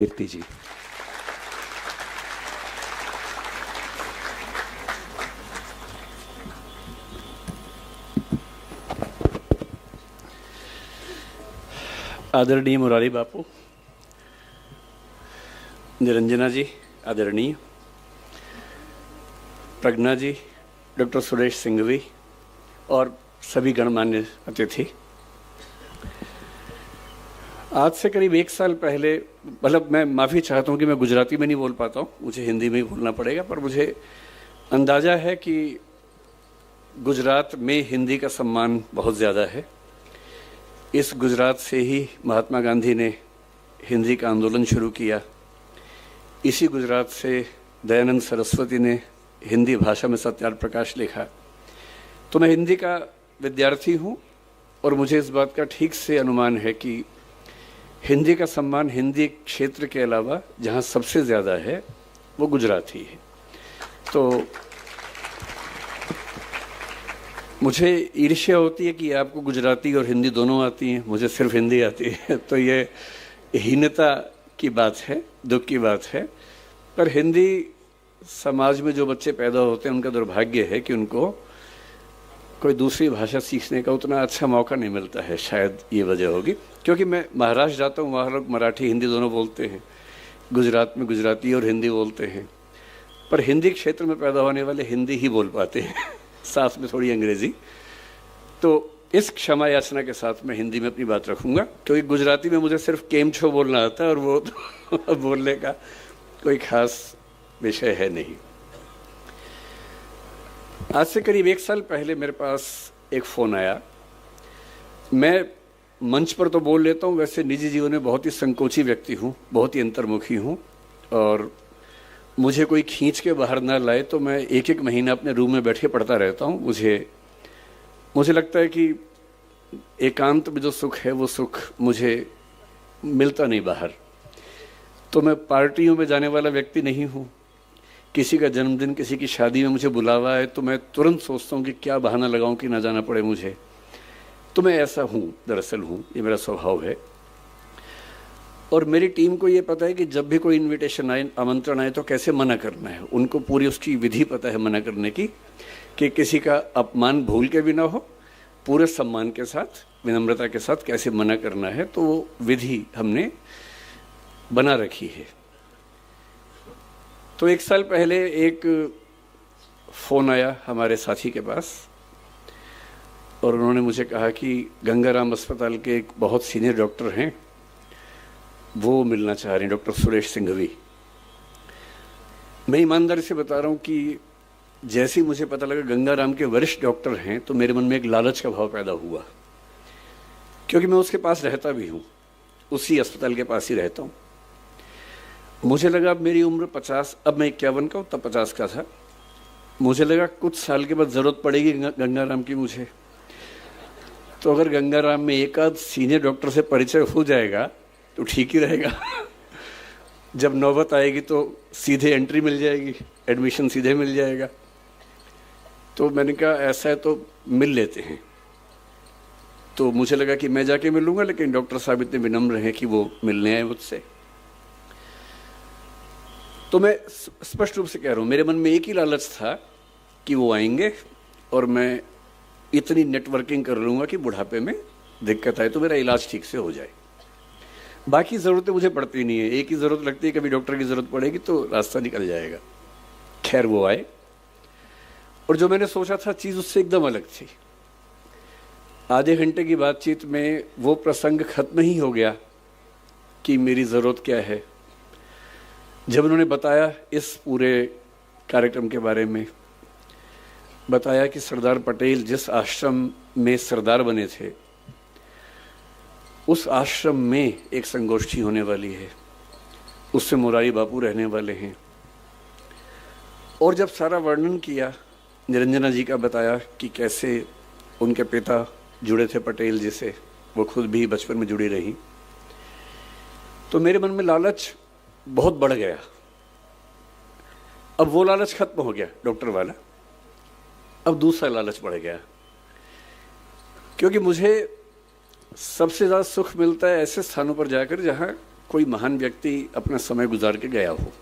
कीर्ति जी। आदरणीय मुरारी बापू, निरंजना जी आदरणीय, प्रज्ञा जी, डॉक्टर सुरेश सिंघवी और सभी गणमान्य अतिथि। आज से करीब 1 साल पहले, मतलब मैं माफ़ी चाहता हूँ कि मैं गुजराती में नहीं बोल पाता हूँ, मुझे हिंदी में ही बोलना पड़ेगा, पर मुझे अंदाज़ा है कि गुजरात में हिंदी का सम्मान बहुत ज़्यादा है। इस गुजरात से ही महात्मा गांधी ने हिंदी का आंदोलन शुरू किया। इसी गुजरात से दयानंद सरस्वती ने हिंदी भाषा में सत्यार्थ प्रकाश लिखा। तो मैं हिंदी का विद्यार्थी हूँ और मुझे इस बात का ठीक से अनुमान है कि हिंदी का सम्मान हिंदी क्षेत्र के अलावा जहाँ सबसे ज़्यादा है वो गुजरात ही है। तो मुझे ईर्ष्या होती है कि आपको गुजराती और हिंदी दोनों आती हैं, मुझे सिर्फ हिंदी आती है। तो ये हीनता की बात है, दुख की बात है। पर हिंदी समाज में जो बच्चे पैदा होते हैं उनका दुर्भाग्य है कि उनको कोई दूसरी भाषा सीखने का उतना अच्छा मौका नहीं मिलता है। शायद ये वजह होगी, क्योंकि मैं महाराष्ट्र जाता हूँ, वहाँ लोग मराठी हिंदी दोनों बोलते हैं, गुजरात में गुजराती और हिंदी बोलते हैं, पर हिंदी क्षेत्र में पैदा होने वाले हिंदी ही बोल पाते हैं, साथ में थोड़ी अंग्रेज़ी। तो इस क्षमा याचना के साथ मैं हिंदी में अपनी बात रखूँगा, क्योंकि गुजराती में मुझे सिर्फ केम छो बोलना आता है और वो तो बोलने का कोई ख़ास विषय है नहीं। आज से करीब 1 साल पहले मेरे पास एक फ़ोन आया। मैं मंच पर तो बोल लेता हूँ, वैसे निजी जीवन में बहुत ही संकोची व्यक्ति हूँ, बहुत ही अंतर्मुखी हूँ, और मुझे कोई खींच के बाहर ना लाए तो मैं 1-1 महीना अपने रूम में बैठ के पढ़ता रहता हूँ। मुझे लगता है कि एकांत में जो सुख है वो सुख मुझे मिलता नहीं बाहर। तो मैं पार्टियों में जाने वाला व्यक्ति नहीं हूँ। किसी का जन्मदिन, किसी की शादी में मुझे बुलावा है तो मैं तुरंत सोचता हूँ कि क्या बहाना लगाऊं कि ना जाना पड़े मुझे। तो मैं ऐसा हूँ, दरअसल हूँ, ये मेरा स्वभाव है। और मेरी टीम को ये पता है कि जब भी कोई इनविटेशन आए, आमंत्रण आए, तो कैसे मना करना है। उनको पूरी उसकी विधि पता है मना करने की, कि किसी का अपमान भूल के भी ना हो, पूरे सम्मान के साथ, विनम्रता के साथ कैसे मना करना है। तो वो विधि हमने बना रखी है। तो 1 साल पहले एक फ़ोन आया हमारे साथी के पास और उन्होंने मुझे कहा कि गंगाराम अस्पताल के एक बहुत सीनियर डॉक्टर हैं, वो मिलना चाह रहे हैं, डॉक्टर सुरेश सिंघवी। मैं ईमानदारी से बता रहा हूँ कि जैसे ही मुझे पता लगा गंगाराम के वरिष्ठ डॉक्टर हैं तो मेरे मन में एक लालच का भाव पैदा हुआ, क्योंकि मैं उसके पास रहता भी हूँ, उसी अस्पताल के पास ही रहता हूँ। मुझे लगा अब मेरी उम्र 50, अब मैं 51 का हूँ, तब 50 का था। मुझे लगा कुछ साल के बाद ज़रूरत पड़ेगी गंगाराम की मुझे। तो अगर गंगाराम में एक आध सीनियर डॉक्टर से परिचय हो जाएगा तो ठीक ही रहेगा। जब नौबत आएगी तो सीधे एंट्री मिल जाएगी, एडमिशन सीधे मिल जाएगा। तो मैंने कहा ऐसा है तो मिल लेते हैं। तो मुझे लगा कि मैं जाके मिलूँगा, लेकिन डॉक्टर साहब इतने विनम्र हैं कि वो मिलने आए मुझसे। तो मैं स्पष्ट रूप से कह रहा हूँ, मेरे मन में एक ही लालच था कि वो आएंगे और मैं इतनी नेटवर्किंग कर लूँगा कि बुढ़ापे में दिक्कत आए तो मेरा इलाज ठीक से हो जाए। बाकी ज़रूरतें मुझे पड़ती नहीं है, एक ही ज़रूरत लगती है, कभी डॉक्टर की ज़रूरत पड़ेगी तो रास्ता निकल जाएगा। खैर वो आए और जो मैंने सोचा था चीज़ उससे एकदम अलग थी। आधे घंटे की बातचीत में वो प्रसंग खत्म ही हो गया कि मेरी ज़रूरत क्या है। जब उन्होंने बताया इस पूरे कार्यक्रम के बारे में, बताया कि सरदार पटेल जिस आश्रम में सरदार बने थे, उस आश्रम में एक संगोष्ठी होने वाली है, उससे मुरारी बापू रहने वाले हैं। और जब सारा वर्णन किया, निरंजना जी का बताया कि कैसे उनके पिता जुड़े थे पटेल जी से, वो खुद भी बचपन में जुड़ी रही, तो मेरे मन में लालच बहुत बढ़ गया। अब वो लालच खत्म हो गया डॉक्टर वाला, अब दूसरा लालच बढ़ गया, क्योंकि मुझे सबसे ज़्यादा सुख मिलता है ऐसे स्थानों पर जाकर जहाँ कोई महान व्यक्ति अपना समय गुजार के गया हो।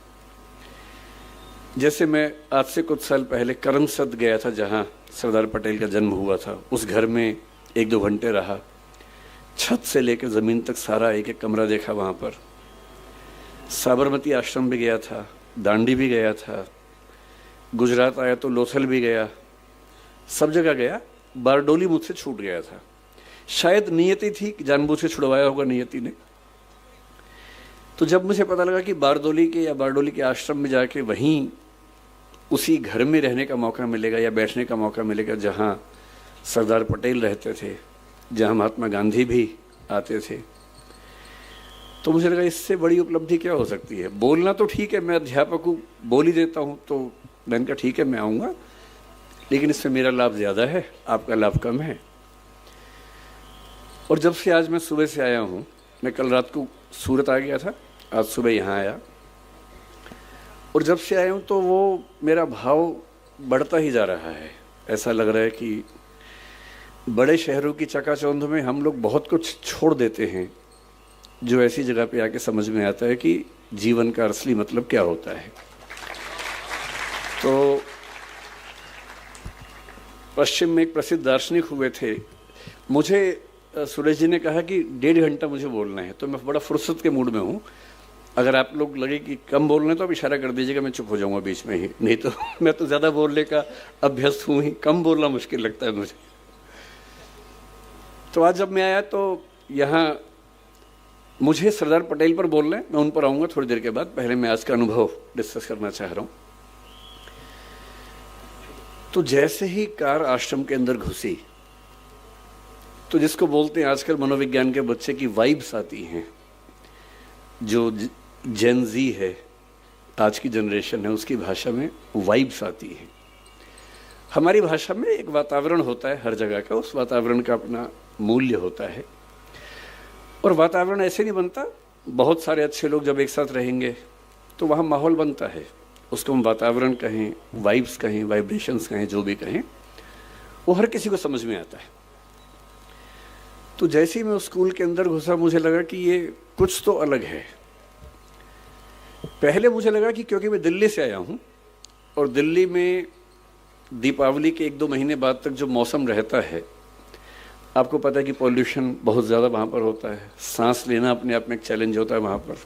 जैसे मैं आज से कुछ साल पहले करमसद गया था, जहाँ सरदार पटेल का जन्म हुआ था। उस घर में 1-2 घंटे रहा, छत से लेकर ज़मीन तक सारा एक एक कमरा देखा वहाँ पर। साबरमती आश्रम भी गया था, दांडी भी गया था, गुजरात आया तो लोथल भी गया, सब जगह गया। बारडोली मुझसे छूट गया था। शायद नियति थी कि जानबूझ के छुड़वाया होगा नियति ने। तो जब मुझे पता लगा कि बारडोली के आश्रम में जाके वहीं उसी घर में रहने का मौका मिलेगा या बैठने का मौका मिलेगा जहाँ सरदार पटेल रहते थे, जहाँ महात्मा गांधी भी आते थे, तो मुझे लगा इससे बड़ी उपलब्धि क्या हो सकती है। बोलना तो ठीक है, मैं अध्यापक हूँ, बोल ही देता हूँ, तो मैंने कहा ठीक है मैं आऊँगा, लेकिन इसमें मेरा लाभ ज़्यादा है, आपका लाभ कम है। और जब से आज मैं सुबह से आया हूँ, मैं कल रात को सूरत आ गया था, आज सुबह यहाँ आया, और जब से आया हूँ तो वो मेरा भाव बढ़ता ही जा रहा है। ऐसा लग रहा है कि बड़े शहरों की चकाचौंध में हम लोग बहुत कुछ छोड़ देते हैं, जो ऐसी जगह पे आके समझ में आता है कि जीवन का असली मतलब क्या होता है। तो पश्चिम में एक प्रसिद्ध दार्शनिक हुए थे, मुझे सुरेश जी ने कहा कि 1.5 घंटा मुझे बोलना है, तो मैं बड़ा फुर्सत के मूड में हूँ। अगर आप लोग लगे कि कम बोलना है तो आप इशारा कर दीजिएगा, मैं चुप हो जाऊँगा बीच में ही, नहीं तो मैं तो ज़्यादा बोलने का अभ्यस्त हूँ ही, कम बोलना मुश्किल लगता है मुझे। तो आज जब मैं आया तो यहाँ मुझे सरदार पटेल पर बोलना है, मैं उन पर आऊँगा थोड़ी देर के बाद। पहले मैं आज का अनुभव डिस्कस करना चाह रहा हूँ। तो जैसे ही कार आश्रम के अंदर घुसी, तो जिसको बोलते हैं आजकल मनोविज्ञान के बच्चे की वाइब्स आती हैं, जो जेन जी है, आज की जनरेशन है, उसकी भाषा में वाइब्स आती है। हमारी भाषा में एक वातावरण होता है हर जगह का, उस वातावरण का अपना मूल्य होता है। और वातावरण ऐसे नहीं बनता, बहुत सारे अच्छे लोग जब एक साथ रहेंगे तो वहाँ माहौल बनता है। उसको हम वातावरण कहें, वाइब्स कहें, वाइब्रेशंस कहें, जो भी कहें, वो हर किसी को समझ में आता है। तो जैसे ही मैं उस स्कूल के अंदर घुसा, मुझे लगा कि ये कुछ तो अलग है। पहले मुझे लगा कि क्योंकि मैं दिल्ली से आया हूँ और दिल्ली में दीपावली के 1-2 महीने बाद तक जो मौसम रहता है, आपको पता है कि पॉल्यूशन बहुत ज़्यादा वहाँ पर होता है, सांस लेना अपने आप में एक चैलेंज होता है वहाँ पर।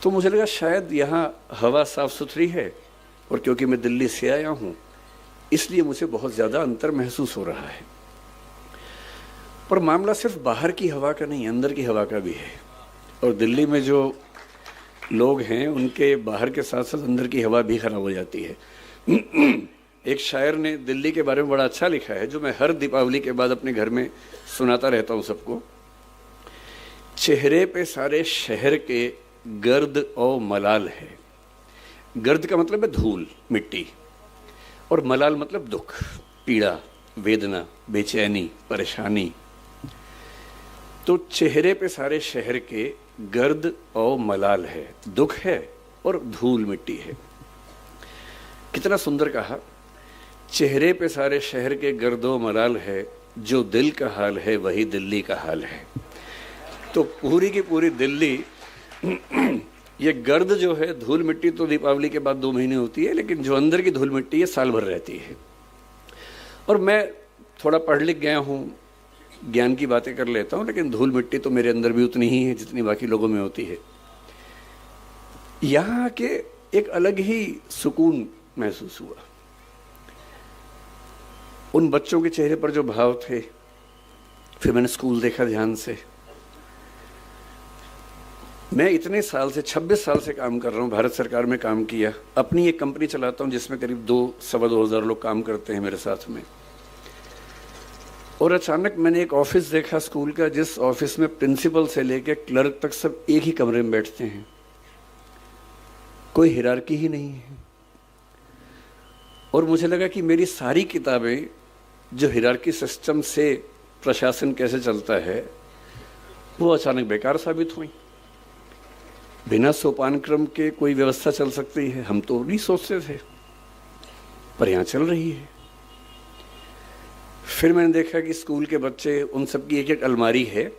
तो मुझे लगा शायद यहाँ हवा साफ़ सुथरी है, और क्योंकि मैं दिल्ली से आया हूँ इसलिए मुझे बहुत ज़्यादा अंतर महसूस हो रहा है। पर मामला सिर्फ बाहर की हवा का नहीं, अंदर की हवा का भी है। और दिल्ली में जो लोग हैं उनके बाहर के साथ साथ अंदर की हवा भी खराब हो जाती है। एक शायर ने दिल्ली के बारे में बड़ा अच्छा लिखा है, जो मैं हर दीपावली के बाद अपने घर में सुनाता रहता हूँ सबको। चेहरे पे सारे शहर के गर्द और मलाल है। गर्द का मतलब है धूल, मिट्टी, और मलाल मतलब दुख, पीड़ा, वेदना, बेचैनी, परेशानी। तो चेहरे पे सारे शहर के गर्द और मलाल है, दुख है और धूल मिट्टी है। कितना सुंदर कहा, चेहरे पे सारे शहर के गर्द और मलाल है, जो दिल का हाल है वही दिल्ली का हाल है। तो पूरी की पूरी दिल्ली ये गर्द जो है, धूल मिट्टी, तो दीपावली के बाद 2 महीने होती है, लेकिन जो अंदर की धूल मिट्टी है साल भर रहती है। और मैं थोड़ा पढ़ लिख गया हूँ, ज्ञान की बातें कर लेता हूँ, लेकिन धूल मिट्टी तो मेरे अंदर भी उतनी ही है जितनी बाकी लोगों में होती है। यहाँ के एक अलग ही सुकून महसूस हुआ। उन बच्चों के चेहरे पर जो भाव थे, फिर मैंने स्कूल देखा ध्यान से। मैं इतने साल से, 26 साल से काम कर रहा हूँ, भारत सरकार में काम किया, अपनी एक कंपनी चलाता हूँ जिसमें करीब 2-2.25 हज़ार लोग काम करते हैं मेरे साथ में। और अचानक मैंने एक ऑफिस देखा स्कूल का, जिस ऑफिस में प्रिंसिपल से लेकर क्लर्क तक सब एक ही कमरे में बैठते हैं, कोई हिरार्की ही नहीं है। और मुझे लगा कि मेरी सारी किताबें जो हिरार्की सिस्टम से प्रशासन कैसे चलता है, वो अचानक बेकार साबित हुई। बिना सोपान क्रम के कोई व्यवस्था चल सकती है, हम तो नहीं सोचते थे, पर यहाँ चल रही है। फिर मैंने देखा कि स्कूल के बच्चे, उन सब की एक एक अलमारी है,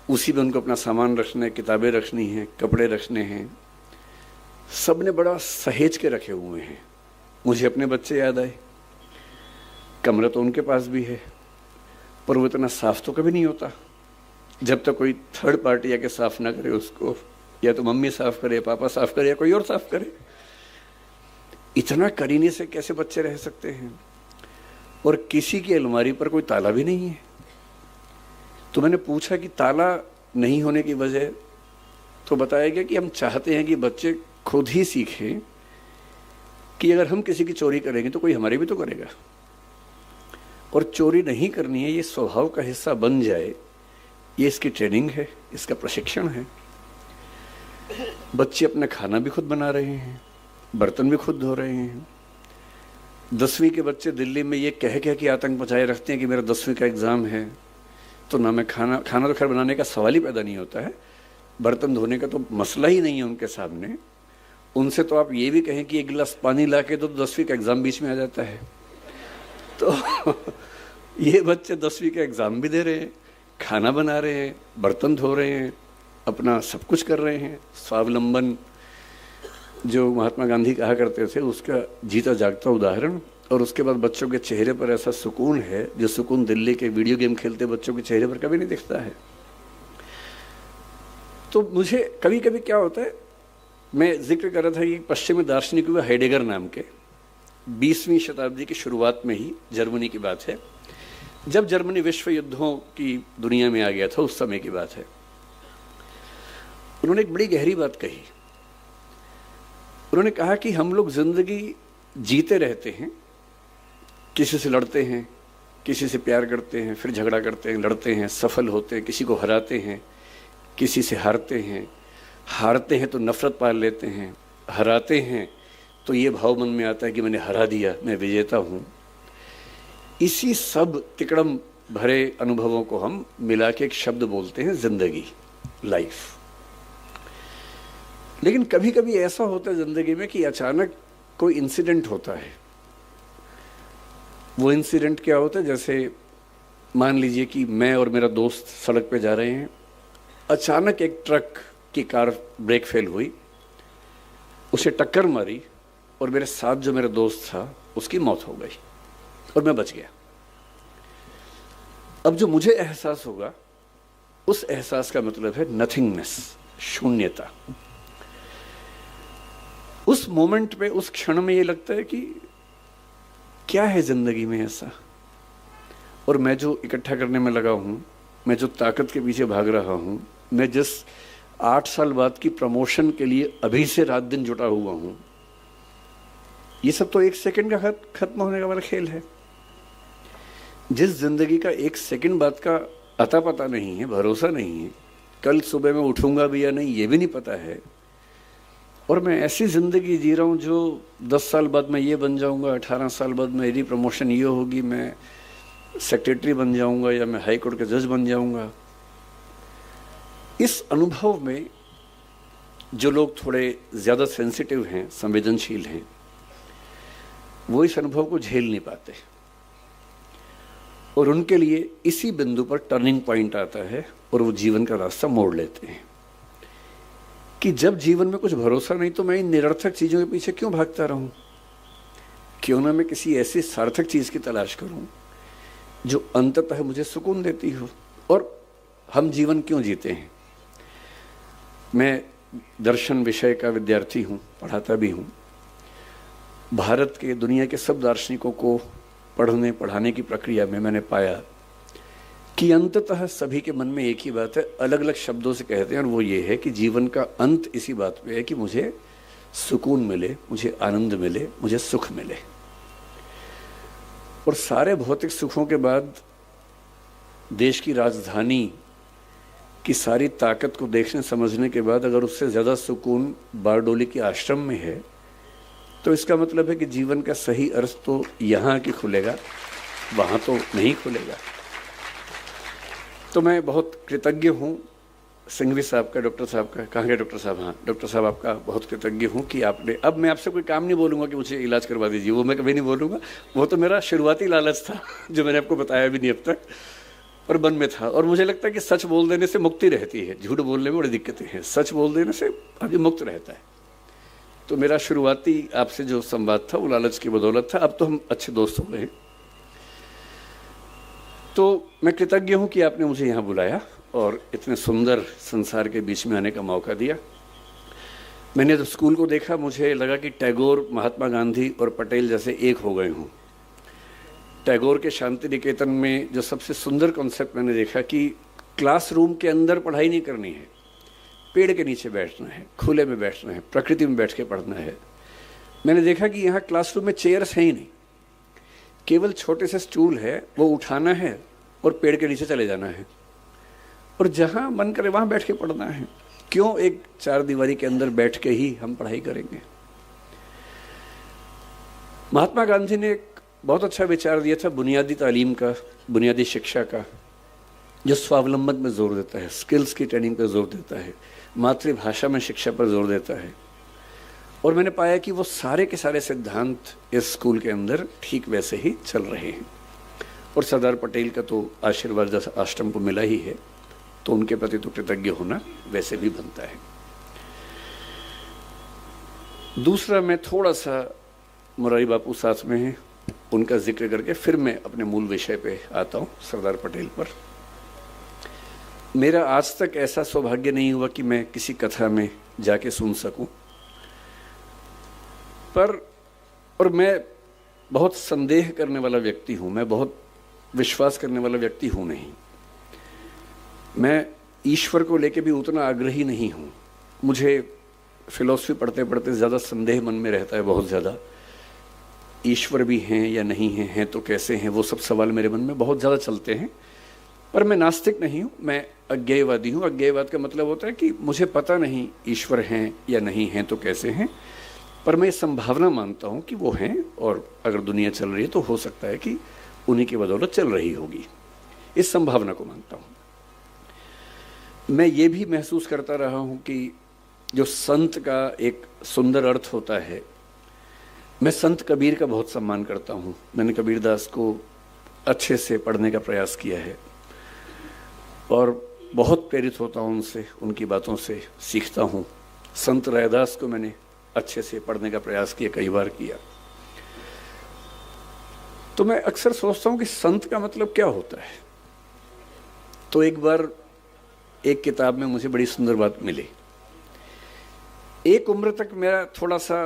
उसी में उनको अपना सामान रखना है, किताबें रखनी हैं, कपड़े रखने हैं। सब ने बड़ा सहेज के रखे हुए हैं। मुझे अपने बच्चे याद आए। कमरा तो उनके पास भी है, पर वो इतना साफ तो कभी नहीं होता जब तक कोई थर्ड पार्टी आके साफ ना करे उसको। या तो मम्मी साफ करे, पापा साफ करे, या कोई और साफ करे। इतना करीने से कैसे बच्चे रह सकते हैं? और किसी की अलमारी पर कोई ताला भी नहीं है। तो मैंने पूछा कि ताला नहीं होने की वजह, तो बताया गया कि हम चाहते हैं कि बच्चे खुद ही सीखें कि अगर हम किसी की चोरी करेंगे तो कोई हमारी भी तो करेगा, और चोरी नहीं करनी है, ये स्वभाव का हिस्सा बन जाए। ये इसकी ट्रेनिंग है, इसका प्रशिक्षण है। बच्चे अपना खाना भी खुद बना रहे हैं, बर्तन भी खुद धो रहे हैं। 10वीं के बच्चे दिल्ली में ये कह के आतंक मचाए रखते हैं कि मेरा 10वीं का एग्ज़ाम है, तो ना मैं खाना तो खैर बनाने का सवाल ही पैदा नहीं होता है, बर्तन धोने का तो मसला ही नहीं है उनके सामने। उनसे तो आप ये भी कहें कि एक गिलास पानी ला के, तो 10वीं का एग्ज़ाम बीच में आ जाता है। तो ये बच्चे 10वीं का एग्ज़ाम भी दे रहे हैं, खाना बना रहे हैं, बर्तन धो रहे हैं, अपना सब कुछ कर रहे हैं। स्वावलंबन जो महात्मा गांधी कहा करते थे, उसका जीता जागता उदाहरण। और उसके बाद बच्चों के चेहरे पर ऐसा सुकून है जो सुकून दिल्ली के वीडियो गेम खेलते बच्चों के चेहरे पर कभी नहीं दिखता है। तो मुझे कभी कभी क्या होता है, मैं जिक्र कर रहा था कि पश्चिमी दार्शनिक हुआ हेडेगर नाम के, 20वीं शताब्दी की शुरुआत में ही, जर्मनी की बात है, जब जर्मनी विश्व युद्धों की दुनिया में आ गया था, उस समय की बात है। उन्होंने एक बड़ी गहरी बात कही। उन्होंने कहा कि हम लोग जिंदगी जीते रहते हैं, किसी से लड़ते हैं, किसी से प्यार करते हैं, फिर झगड़ा करते हैं, लड़ते हैं, सफल होते हैं, किसी को हराते हैं, किसी से हारते हैं तो नफरत पाल लेते हैं, हराते हैं तो ये भाव मन में आता है कि मैंने हरा दिया, मैं विजेता हूँ। इसी सब तिकड़म भरे अनुभवों को हम मिला के एक शब्द बोलते हैं जिंदगी, लाइफ। लेकिन कभी कभी ऐसा होता है जिंदगी में कि अचानक कोई इंसिडेंट होता है। वो इंसिडेंट क्या होता है, जैसे मान लीजिए कि मैं और मेरा दोस्त सड़क पे जा रहे हैं, अचानक एक ट्रक की कार ब्रेक फेल हुई, उसे टक्कर मारी, और मेरे साथ जो मेरा दोस्त था उसकी मौत हो गई और मैं बच गया। अब जो मुझे एहसास होगा, उस एहसास का मतलब है नथिंगनेस, शून्यता। उस मोमेंट पे, उस क्षण में ये लगता है कि क्या है जिंदगी में ऐसा, और मैं जो इकट्ठा करने में लगा हूं, मैं जो ताकत के पीछे भाग रहा हूं, मैं जिस 8 साल बाद की प्रमोशन के लिए अभी से रात दिन जुटा हुआ हूं, ये सब तो 1 सेकंड का खत्म होने का वाला खेल है। जिस जिंदगी का 1 सेकंड बाद का अता पता नहीं है, भरोसा नहीं है, कल सुबह मैं उठूंगा भी या नहीं ये भी नहीं पता है, और मैं ऐसी जिंदगी जी रहा हूं जो 10 साल बाद मैं ये बन जाऊंगा, 18 साल बाद मेरी प्रमोशन ये होगी, मैं सेक्रेटरी बन जाऊंगा या मैं हाई कोर्ट का जज बन जाऊंगा। इस अनुभव में जो लोग थोड़े ज्यादा सेंसिटिव हैं, संवेदनशील हैं, वो इस अनुभव को झेल नहीं पाते, और उनके लिए इसी बिंदु पर टर्निंग पॉइंट आता है और वो जीवन का रास्ता मोड़ लेते हैं कि जब जीवन में कुछ भरोसा नहीं तो मैं इन निरर्थक चीजों के पीछे क्यों भागता रहूं, क्यों ना मैं किसी ऐसी सार्थक चीज की तलाश करूं जो अंततः मुझे सुकून देती हो। और हम जीवन क्यों जीते हैं? मैं दर्शन विषय का विद्यार्थी हूं, पढ़ाता भी हूं। भारत के, दुनिया के सब दार्शनिकों को पढ़ाने की प्रक्रिया में मैंने पाया कि अंततः सभी के मन में एक ही बात है, अलग अलग शब्दों से कहते हैं, और वो ये है कि जीवन का अंत इसी बात पे है कि मुझे सुकून मिले, मुझे आनंद मिले, मुझे सुख मिले। और सारे भौतिक सुखों के बाद देश की राजधानी की सारी ताकत को देखने समझने के बाद अगर उससे ज़्यादा सुकून बारडोली के आश्रम में है, तो इसका मतलब है कि जीवन का सही अर्थ तो यहाँ की खुलेगा, वहाँ तो नहीं खुलेगा। तो मैं बहुत कृतज्ञ हूँ सिंघवी साहब का, डॉक्टर साहब का, कहाँ गए डॉक्टर साहब? हाँ, डॉक्टर साहब आपका बहुत कृतज्ञ हूँ कि आपने, अब मैं आपसे कोई काम नहीं बोलूँगा कि मुझे इलाज करवा दीजिए, वो मैं कभी नहीं बोलूँगा, वो तो मेरा शुरुआती लालच था जो मैंने आपको बताया भी नहीं अब तक। पर मन में था। और मुझे लगता है कि सच बोल देने से मुक्ति रहती है, झूठ बोलने में बड़ी दिक्कतें हैं, सच बोल देने से आदमी मुक्त रहता है। तो मेरा शुरुआती आपसे जो संवाद था वो लालच की बदौलत था। अब तो हम अच्छे दोस्त हो गए हैं। तो मैं कृतज्ञ हूँ कि आपने मुझे यहाँ बुलाया और इतने सुंदर संसार के बीच में आने का मौका दिया। मैंने जब स्कूल को देखा मुझे लगा कि टैगोर, महात्मा गांधी और पटेल जैसे एक हो गए हूँ। टैगोर के शांति निकेतन में जो सबसे सुंदर कॉन्सेप्ट मैंने देखा कि क्लासरूम के अंदर पढ़ाई नहीं करनी है, पेड़ के नीचे बैठना है, खुले में बैठना है, प्रकृति में बैठ के पढ़ना है। मैंने देखा कि यहाँ क्लासरूम में चेयर्स हैं ही नहीं, केवल छोटे से स्टूल है, वो उठाना है और पेड़ के नीचे चले जाना है और जहाँ मन करे वहाँ बैठ के पढ़ना है। क्यों एक चार दीवारी के अंदर बैठ के ही हम पढ़ाई करेंगे। महात्मा गांधी ने एक बहुत अच्छा विचार दिया था बुनियादी तालीम का, बुनियादी शिक्षा का, जो स्वावलंबन में जोर देता है, स्किल्स की ट्रेनिंग पर जोर देता है, मातृभाषा में शिक्षा पर जोर देता है। और मैंने पाया कि वो सारे के सारे सिद्धांत इस स्कूल के अंदर ठीक वैसे ही चल रहे हैं। और सरदार पटेल का तो आशीर्वाद जैसा आश्रम को मिला ही है, तो उनके प्रति तो कृतज्ञ होना वैसे भी बनता है। दूसरा, मैं थोड़ा सा मुरारी बापू साथ में हैं, उनका जिक्र करके फिर मैं अपने मूल विषय पे आता हूँ, सरदार पटेल पर। मेरा आज तक ऐसा सौभाग्य नहीं हुआ कि मैं किसी कथा में जाके सुन सकूं, और मैं बहुत संदेह करने वाला व्यक्ति हूं, मैं बहुत विश्वास करने वाला व्यक्ति हूं नहीं। मैं ईश्वर को लेके भी उतना आग्रही नहीं हूं। मुझे फिलॉसफी पढ़ते पढ़ते ज़्यादा संदेह मन में रहता है, बहुत ज़्यादा। ईश्वर भी हैं या नहीं हैं तो कैसे हैं, वो सब सवाल मेरे मन में बहुत ज़्यादा चलते हैं। पर मैं नास्तिक नहीं हूँ, मैं अज्ञेयवादी हूँ। अज्ञेयवाद का मतलब होता है कि मुझे पता नहीं ईश्वर हैं या नहीं हैं तो कैसे हैं, पर मैं संभावना मानता हूँ कि वो हैं, और अगर दुनिया चल रही है तो हो सकता है कि उन्हीं की बदौलत चल रही होगी। इस संभावना को मानता हूँ। मैं ये भी महसूस करता रहा हूँ कि जो संत का एक सुंदर अर्थ होता है, मैं संत कबीर का बहुत सम्मान करता हूँ। मैंने कबीरदास को अच्छे से पढ़ने का प्रयास किया है और बहुत प्रेरित होता हूँ उनसे, उनकी बातों से सीखता हूँ। संत रैदास को मैंने अच्छे से पढ़ने का प्रयास किया, कई बार किया। तो मैं अक्सर सोचता हूँ कि संत का मतलब क्या होता है। तो एक बार एक किताब में मुझे बड़ी सुंदर बात मिली। एक उम्र तक मेरा थोड़ा सा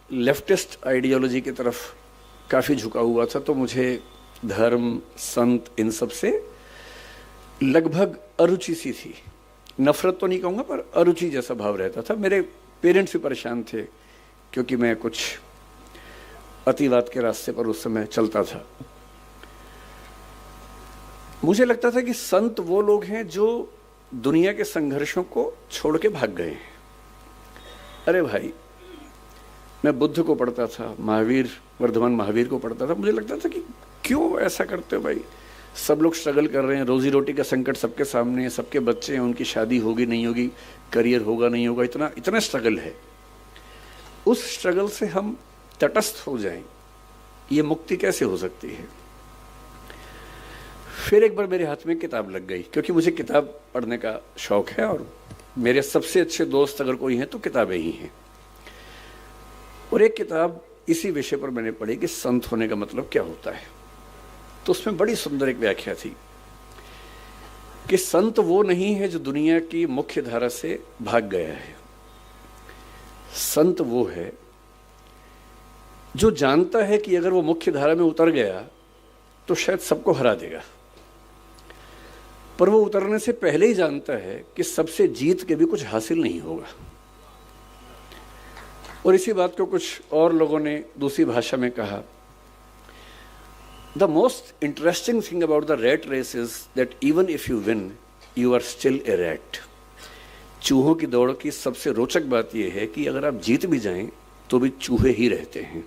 लेफ्टिस्ट आइडियोलॉजी की तरफ काफ़ी झुका हुआ था, तो मुझे धर्म, संत, इन सब से लगभग अरुचि सी थी। नफरत तो नहीं कहूँगा, पर अरुचि जैसा भाव रहता था। मेरे पेरेंट्स भी परेशान थे क्योंकि मैं कुछ अतिवाद के रास्ते पर उस समय चलता था। मुझे लगता था कि संत वो लोग हैं जो दुनिया के संघर्षों को छोड़ के भाग गए हैं। अरे भाई, मैं बुद्ध को पढ़ता था, महावीर, वर्धमान महावीर को पढ़ता था। मुझे लगता था कि क्यों ऐसा करते हो भाई, सब लोग स्ट्रगल कर रहे हैं, रोजी रोटी का संकट सबके सामने है, सबके बच्चे हैं, उनकी शादी होगी नहीं होगी, करियर होगा नहीं होगा, इतना इतना स्ट्रगल है। उस स्ट्रगल से हम तटस्थ हो जाएं, ये मुक्ति कैसे हो सकती है। फिर एक बार मेरे हाथ में किताब लग गई, क्योंकि मुझे किताब पढ़ने का शौक है और मेरे सबसे अच्छे दोस्त अगर कोई हैं तो किताबें ही हैं। और एक किताब इसी विषय पर मैंने पढ़ी कि संत होने का मतलब क्या होता है। तो उसमें बड़ी सुंदर एक व्याख्या थी कि संत वो नहीं है जो दुनिया की मुख्य धारा से भाग गया है। संत वो है जो जानता है कि अगर वो मुख्य धारा में उतर गया तो शायद सबको हरा देगा, पर वो उतरने से पहले ही जानता है कि सबसे जीत के भी कुछ हासिल नहीं होगा। और इसी बात को कुछ और लोगों ने दूसरी भाषा में कहा, the most interesting thing about the rat race is that even if you win you are still a rat. चूहों की दौड़ की सबसे रोचक बात यह है कि अगर आप जीत भी जाएं तो भी चूहे ही रहते हैं।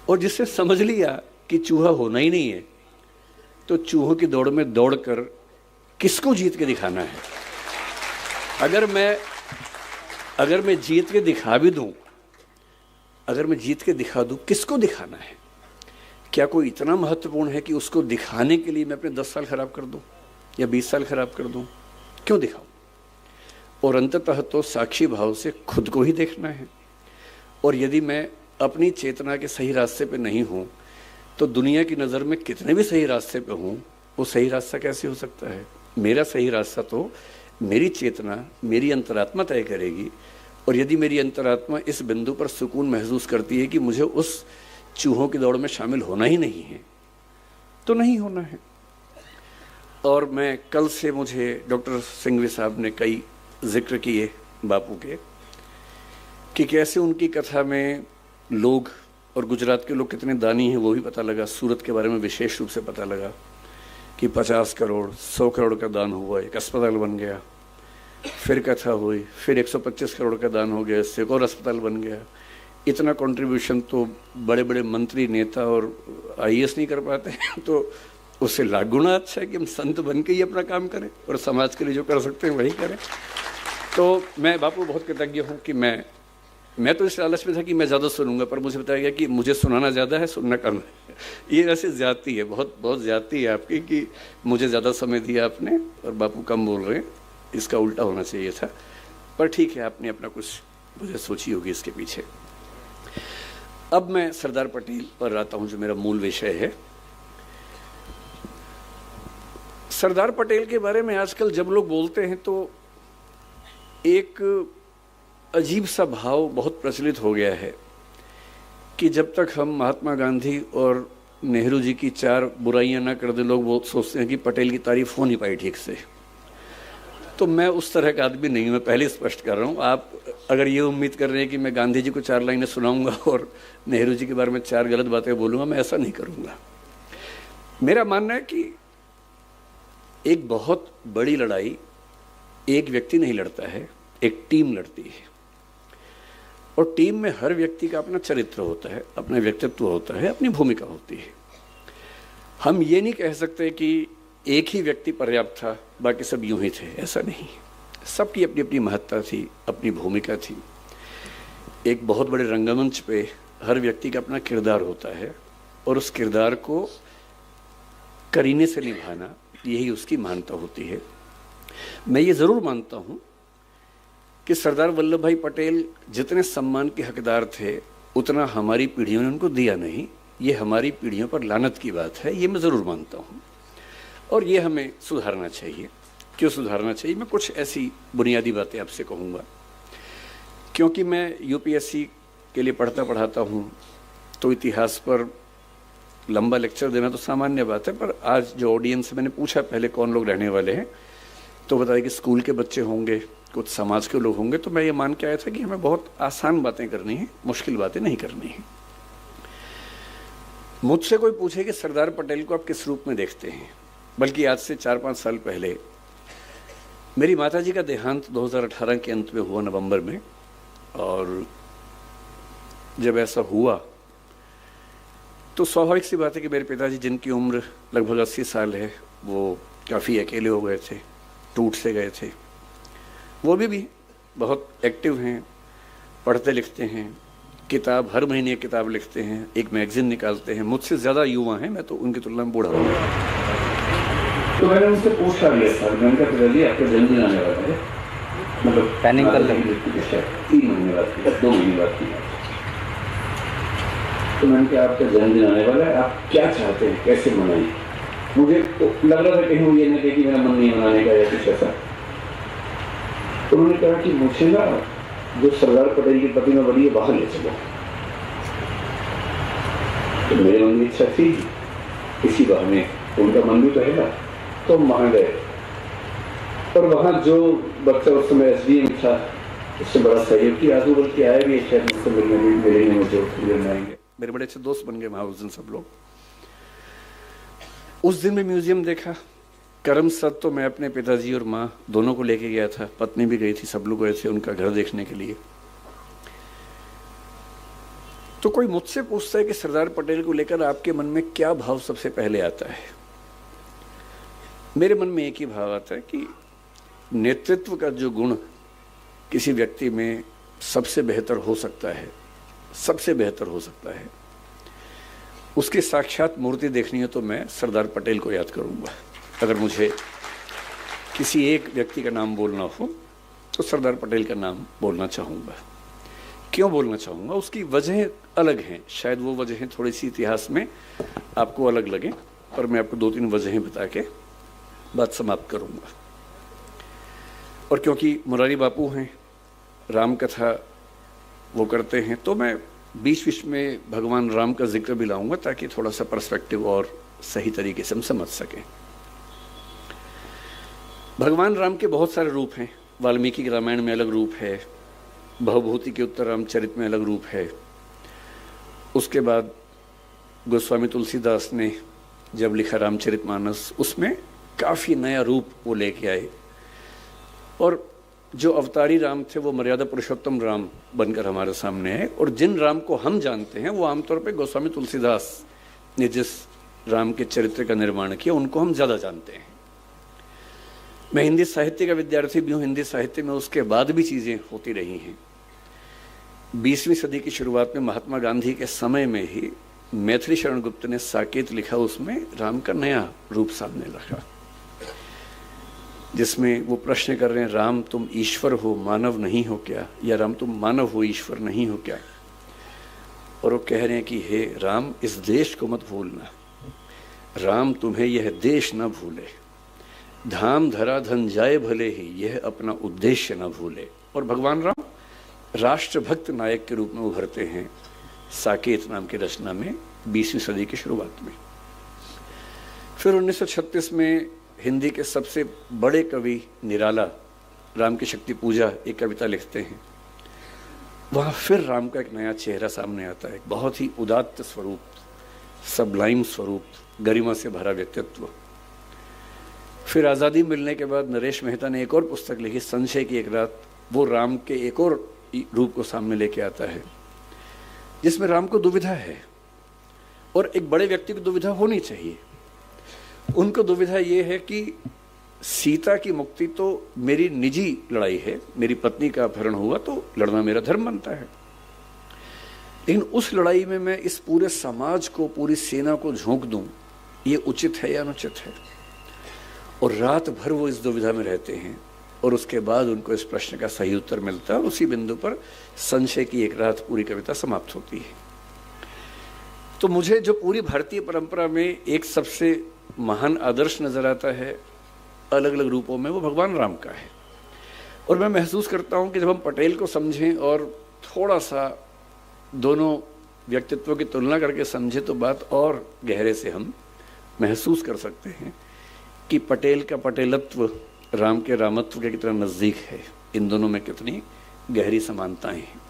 और जिससे समझ लिया कि चूहा होना ही नहीं है, तो चूहों की दौड़ में दौड़कर किसको जीत के दिखाना है। अगर मैं जीत के दिखा भी दूं, अगर मैं जीत के दिखा दूं, किसको दिखाना है, क्या कोई इतना महत्वपूर्ण है कि उसको दिखाने के लिए मैं अपने 10 साल खराब कर दूं या 20 साल खराब कर दूं? क्यों दिखाऊं? और अंततः तो साक्षी भाव से खुद को ही देखना है। और यदि मैं अपनी चेतना के सही रास्ते पे नहीं हूं तो दुनिया की नज़र में कितने भी सही रास्ते पे हूं, वो सही रास्ता कैसे हो सकता है? मेरा सही रास्ता तो मेरी चेतना, मेरी अंतरात्मा तय करेगी। और यदि मेरी अंतरात्मा इस बिंदु पर सुकून महसूस करती है कि मुझे उस चूहों की दौड़ में शामिल होना ही नहीं है, तो नहीं होना है। और मैं कल से, मुझे डॉक्टर सिंघवी साहब ने कई जिक्र किए बापू के, कि कैसे उनकी कथा में लोग, और गुजरात के लोग कितने दानी हैं वो भी पता लगा। सूरत के बारे में विशेष रूप से पता लगा कि 50 करोड़ 100 करोड़ का दान हुआ, एक अस्पताल बन गया। फिर कथा हुई, फिर 125 करोड़ का दान हो गया, इससे एक और अस्पताल बन गया। इतना कंट्रीब्यूशन तो बड़े बड़े मंत्री, नेता और IAS नहीं कर पाते हैं। तो उससे लाख गुना अच्छा है कि हम संत बन के ही अपना काम करें और समाज के लिए जो कर सकते हैं वही करें। तो मैं बापू बहुत कृतज्ञ हूँ कि मैं तो इस लालच में था कि मैं ज़्यादा सुनूंगा, पर मुझे बताया गया कि मुझे सुनाना ज़्यादा है, सुनना कम है। ये वैसे ज़्यादती है, बहुत बहुत ज़्यादती है आपकी कि मुझे ज़्यादा समय दिया आपने और बापू कम बोल रहे हैं। इसका उल्टा होना चाहिए था, पर ठीक है, आपने अपना कुछ मुझे सोची होगी इसके पीछे। अब मैं सरदार पटेल पर आता हूँ, जो मेरा मूल विषय है। सरदार पटेल के बारे में आजकल जब लोग बोलते हैं तो एक अजीब सा भाव बहुत प्रचलित हो गया है कि जब तक हम महात्मा गांधी और नेहरू जी की 4 बुराइयां ना कर दें, लोग बहुत सोचते हैं कि पटेल की तारीफ हो नहीं पाई ठीक से। तो मैं उस तरह का आदमी नहीं हूं, मैं पहले स्पष्ट कर रहा हूं। आप अगर ये उम्मीद कर रहे हैं कि मैं गांधी जी को 4 लाइनें सुनाऊंगा और नेहरू जी के बारे में 4 गलत बातें बोलूंगा, मैं ऐसा नहीं करूंगा। मेरा मानना है कि एक बहुत बड़ी लड़ाई एक व्यक्ति नहीं लड़ता है, एक टीम लड़ती है। और टीम में हर व्यक्ति का अपना चरित्र होता है, अपना व्यक्तित्व होता है, अपनी भूमिका होती है। हम ये नहीं कह सकते कि एक ही व्यक्ति पर्याप्त था, बाकी सब यूं ही थे, ऐसा नहीं। सबकी अपनी अपनी महत्ता थी, अपनी भूमिका थी। एक बहुत बड़े रंगमंच पे हर व्यक्ति का अपना किरदार होता है और उस किरदार को करीने से निभाना, यही उसकी महानता होती है। मैं ये ज़रूर मानता हूँ कि सरदार वल्लभ भाई पटेल जितने सम्मान के हकदार थे, उतना हमारी पीढ़ियों ने उनको दिया नहीं। ये हमारी पीढ़ियों पर लानत की बात है, ये मैं ज़रूर मानता हूँ और ये हमें सुधारना चाहिए। क्यों सुधारना चाहिए? मैं कुछ ऐसी बुनियादी बातें आपसे कहूँगा। क्योंकि मैं UPSC के लिए पढ़ाता हूँ, तो इतिहास पर लंबा लेक्चर देना तो सामान्य बात है, पर आज जो ऑडियंस से मैंने पूछा पहले कौन लोग रहने वाले हैं, तो बताया कि स्कूल के बच्चे होंगे, कुछ समाज के लोग होंगे। तो मैं ये मान के आया था कि हमें बहुत आसान बातें करनी है, मुश्किल बातें नहीं करनी है। मुझसे कोई पूछे कि सरदार पटेल को आप किस रूप में देखते हैं, बल्कि आज से 4-5 साल पहले मेरी माताजी का देहांत 2018 के अंत में हुआ, नवंबर में। और जब ऐसा हुआ तो स्वाभाविक सी बात है कि मेरे पिताजी, जिनकी उम्र लगभग 80 साल है, वो काफ़ी अकेले हो गए थे, टूट से गए थे। वो भी बहुत एक्टिव हैं, पढ़ते लिखते हैं, किताब हर महीने एक किताब लिखते हैं, एक मैगजीन निकालते हैं। मुझसे ज़्यादा युवा हैं, मैं तो उनकी तुलना में बूढ़ा हूँ। तो मैंने उनसे पूछा भी था, मैंने कहा पिताजी आपका जन्मदिन आने वाला है, मतलब प्लानिंग कर लेंगे 3 महीने बाद, 2 महीने बाद की। तो मैंने कहा आपका जन्मदिन आने वाला है, आप क्या चाहते हैं, कैसे मनाएं? मुझे तो लग रहा था कहीं वो ये नहीं कि मेरा मन नहीं मनाने का या कुछ ऐसा। तो उन्होंने कहा कि मुझे ना जो सरदार पटेल की प्रतिमा बनी है वहां ले चलो। तो मेरे मन में इच्छा थी इसी बहाने, उनका मन भी तो है ना, तो हम वहां गए। और वहां जो बच्चा उस समय SDM था, उससे बड़ा सहयोग की आजू बल्कि आया भी शायद मुझसे मिलने भी, मेरे नहीं मुझे आएंगे। मेरे बड़े अच्छे दोस्त बन गए वहां उस दिन सब लोग। उस दिन में म्यूजियम देखा। करमसद तो मैं अपने पिताजी और माँ दोनों को लेके गया था, पत्नी भी गई थी, सब लोग गए थे उनका घर देखने के लिए। तो कोई मुझसे पूछता है कि सरदार पटेल को लेकर आपके मन में क्या भाव सबसे पहले आता है? मेरे मन में एक ही भाव आता है कि नेतृत्व का जो गुण किसी व्यक्ति में सबसे बेहतर हो सकता है, सबसे बेहतर हो सकता है, उसकी साक्षात मूर्ति देखनी है तो मैं सरदार पटेल को याद करूंगा। अगर मुझे किसी एक व्यक्ति का नाम बोलना हो तो सरदार पटेल का नाम बोलना चाहूँगा। क्यों बोलना चाहूँगा? उसकी वजह अलग हैं, शायद वो वजहें थोड़ी सी इतिहास में आपको अलग लगें, पर मैं आपको 2-3 वजहें बता के बात समाप्त करूँगा। और क्योंकि मुरारी बापू हैं, राम कथा वो करते हैं, तो मैं बीच बीच में भगवान राम का जिक्र भी लाऊंगा ताकि थोड़ा सा पर्सपेक्टिव और सही तरीके से हम समझ सकें। भगवान राम के बहुत सारे रूप हैं। वाल्मीकि के रामायण में अलग रूप है, भवभूति के उत्तर रामचरित में अलग रूप है। उसके बाद गोस्वामी तुलसीदास ने जब लिखा रामचरितमानस, उसमें काफ़ी नया रूप वो लेके आए। और जो अवतारी राम थे वो मर्यादा पुरुषोत्तम राम बनकर हमारे सामने है। और जिन राम को हम जानते हैं वो आमतौर पे गोस्वामी तुलसीदास ने जिस राम के चरित्र का निर्माण किया उनको हम ज़्यादा जानते हैं। मैं हिंदी साहित्य का विद्यार्थी भी हूँ, हिंदी साहित्य में उसके बाद भी चीज़ें होती रही हैं। 20वीं सदी की शुरुआत में महात्मा गांधी के समय में ही मैथिली शरण गुप्त ने साकेत लिखा, उसमें राम का नया रूप सामने रखा, जिसमें वो प्रश्न कर रहे हैं, राम तुम ईश्वर हो मानव नहीं हो क्या, या राम तुम मानव हो ईश्वर नहीं हो क्या। और वो कह रहे हैं कि हे राम इस देश को मत भूलना, राम तुम्हें यह देश न भूले, धाम धरा धन जाए भले ही यह अपना उद्देश्य न भूले। और भगवान राम राष्ट्रभक्त नायक के रूप में उभरते हैं साकेत नाम की रचना में 20वीं सदी की शुरुआत में। फिर 1936 में हिंदी के सबसे बड़े कवि निराला राम की शक्ति पूजा एक कविता लिखते हैं। वहाँ फिर राम का एक नया चेहरा सामने आता है, बहुत ही उदात्त स्वरूप, सबलाइम स्वरूप, गरिमा से भरा व्यक्तित्व। फिर आज़ादी मिलने के बाद नरेश मेहता ने एक और पुस्तक लिखी, संशय की एक रात। वो राम के एक और रूप को सामने लेके आता है, जिसमें राम को दुविधा है, और एक बड़े व्यक्ति को दुविधा होनी चाहिए। उनको दुविधा ये है कि सीता की मुक्ति तो मेरी निजी लड़ाई है, मेरी पत्नी का अपहरण हुआ तो लड़ना मेरा धर्म बनता है, लेकिन उस लड़ाई में मैं इस पूरे समाज को, पूरी सेना को झोंक दूं, ये उचित है या अनुचित है। और रात भर वो इस दुविधा में रहते हैं, और उसके बाद उनको इस प्रश्न का सही उत्तर मिलता है। उसी बिंदु पर संशय की एक रात पूरी कविता समाप्त होती है। तो मुझे जो पूरी भारतीय परंपरा में एक सबसे महान आदर्श नजर आता है अलग अलग रूपों में, वो भगवान राम का है। और मैं महसूस करता हूँ कि जब हम पटेल को समझें और थोड़ा सा दोनों व्यक्तित्वों की तुलना करके समझें तो बात और गहरे से हम महसूस कर सकते हैं कि पटेल का पटेलत्व राम के रामत्व के कितना नज़दीक है, इन दोनों में कितनी गहरी समानताएं हैं।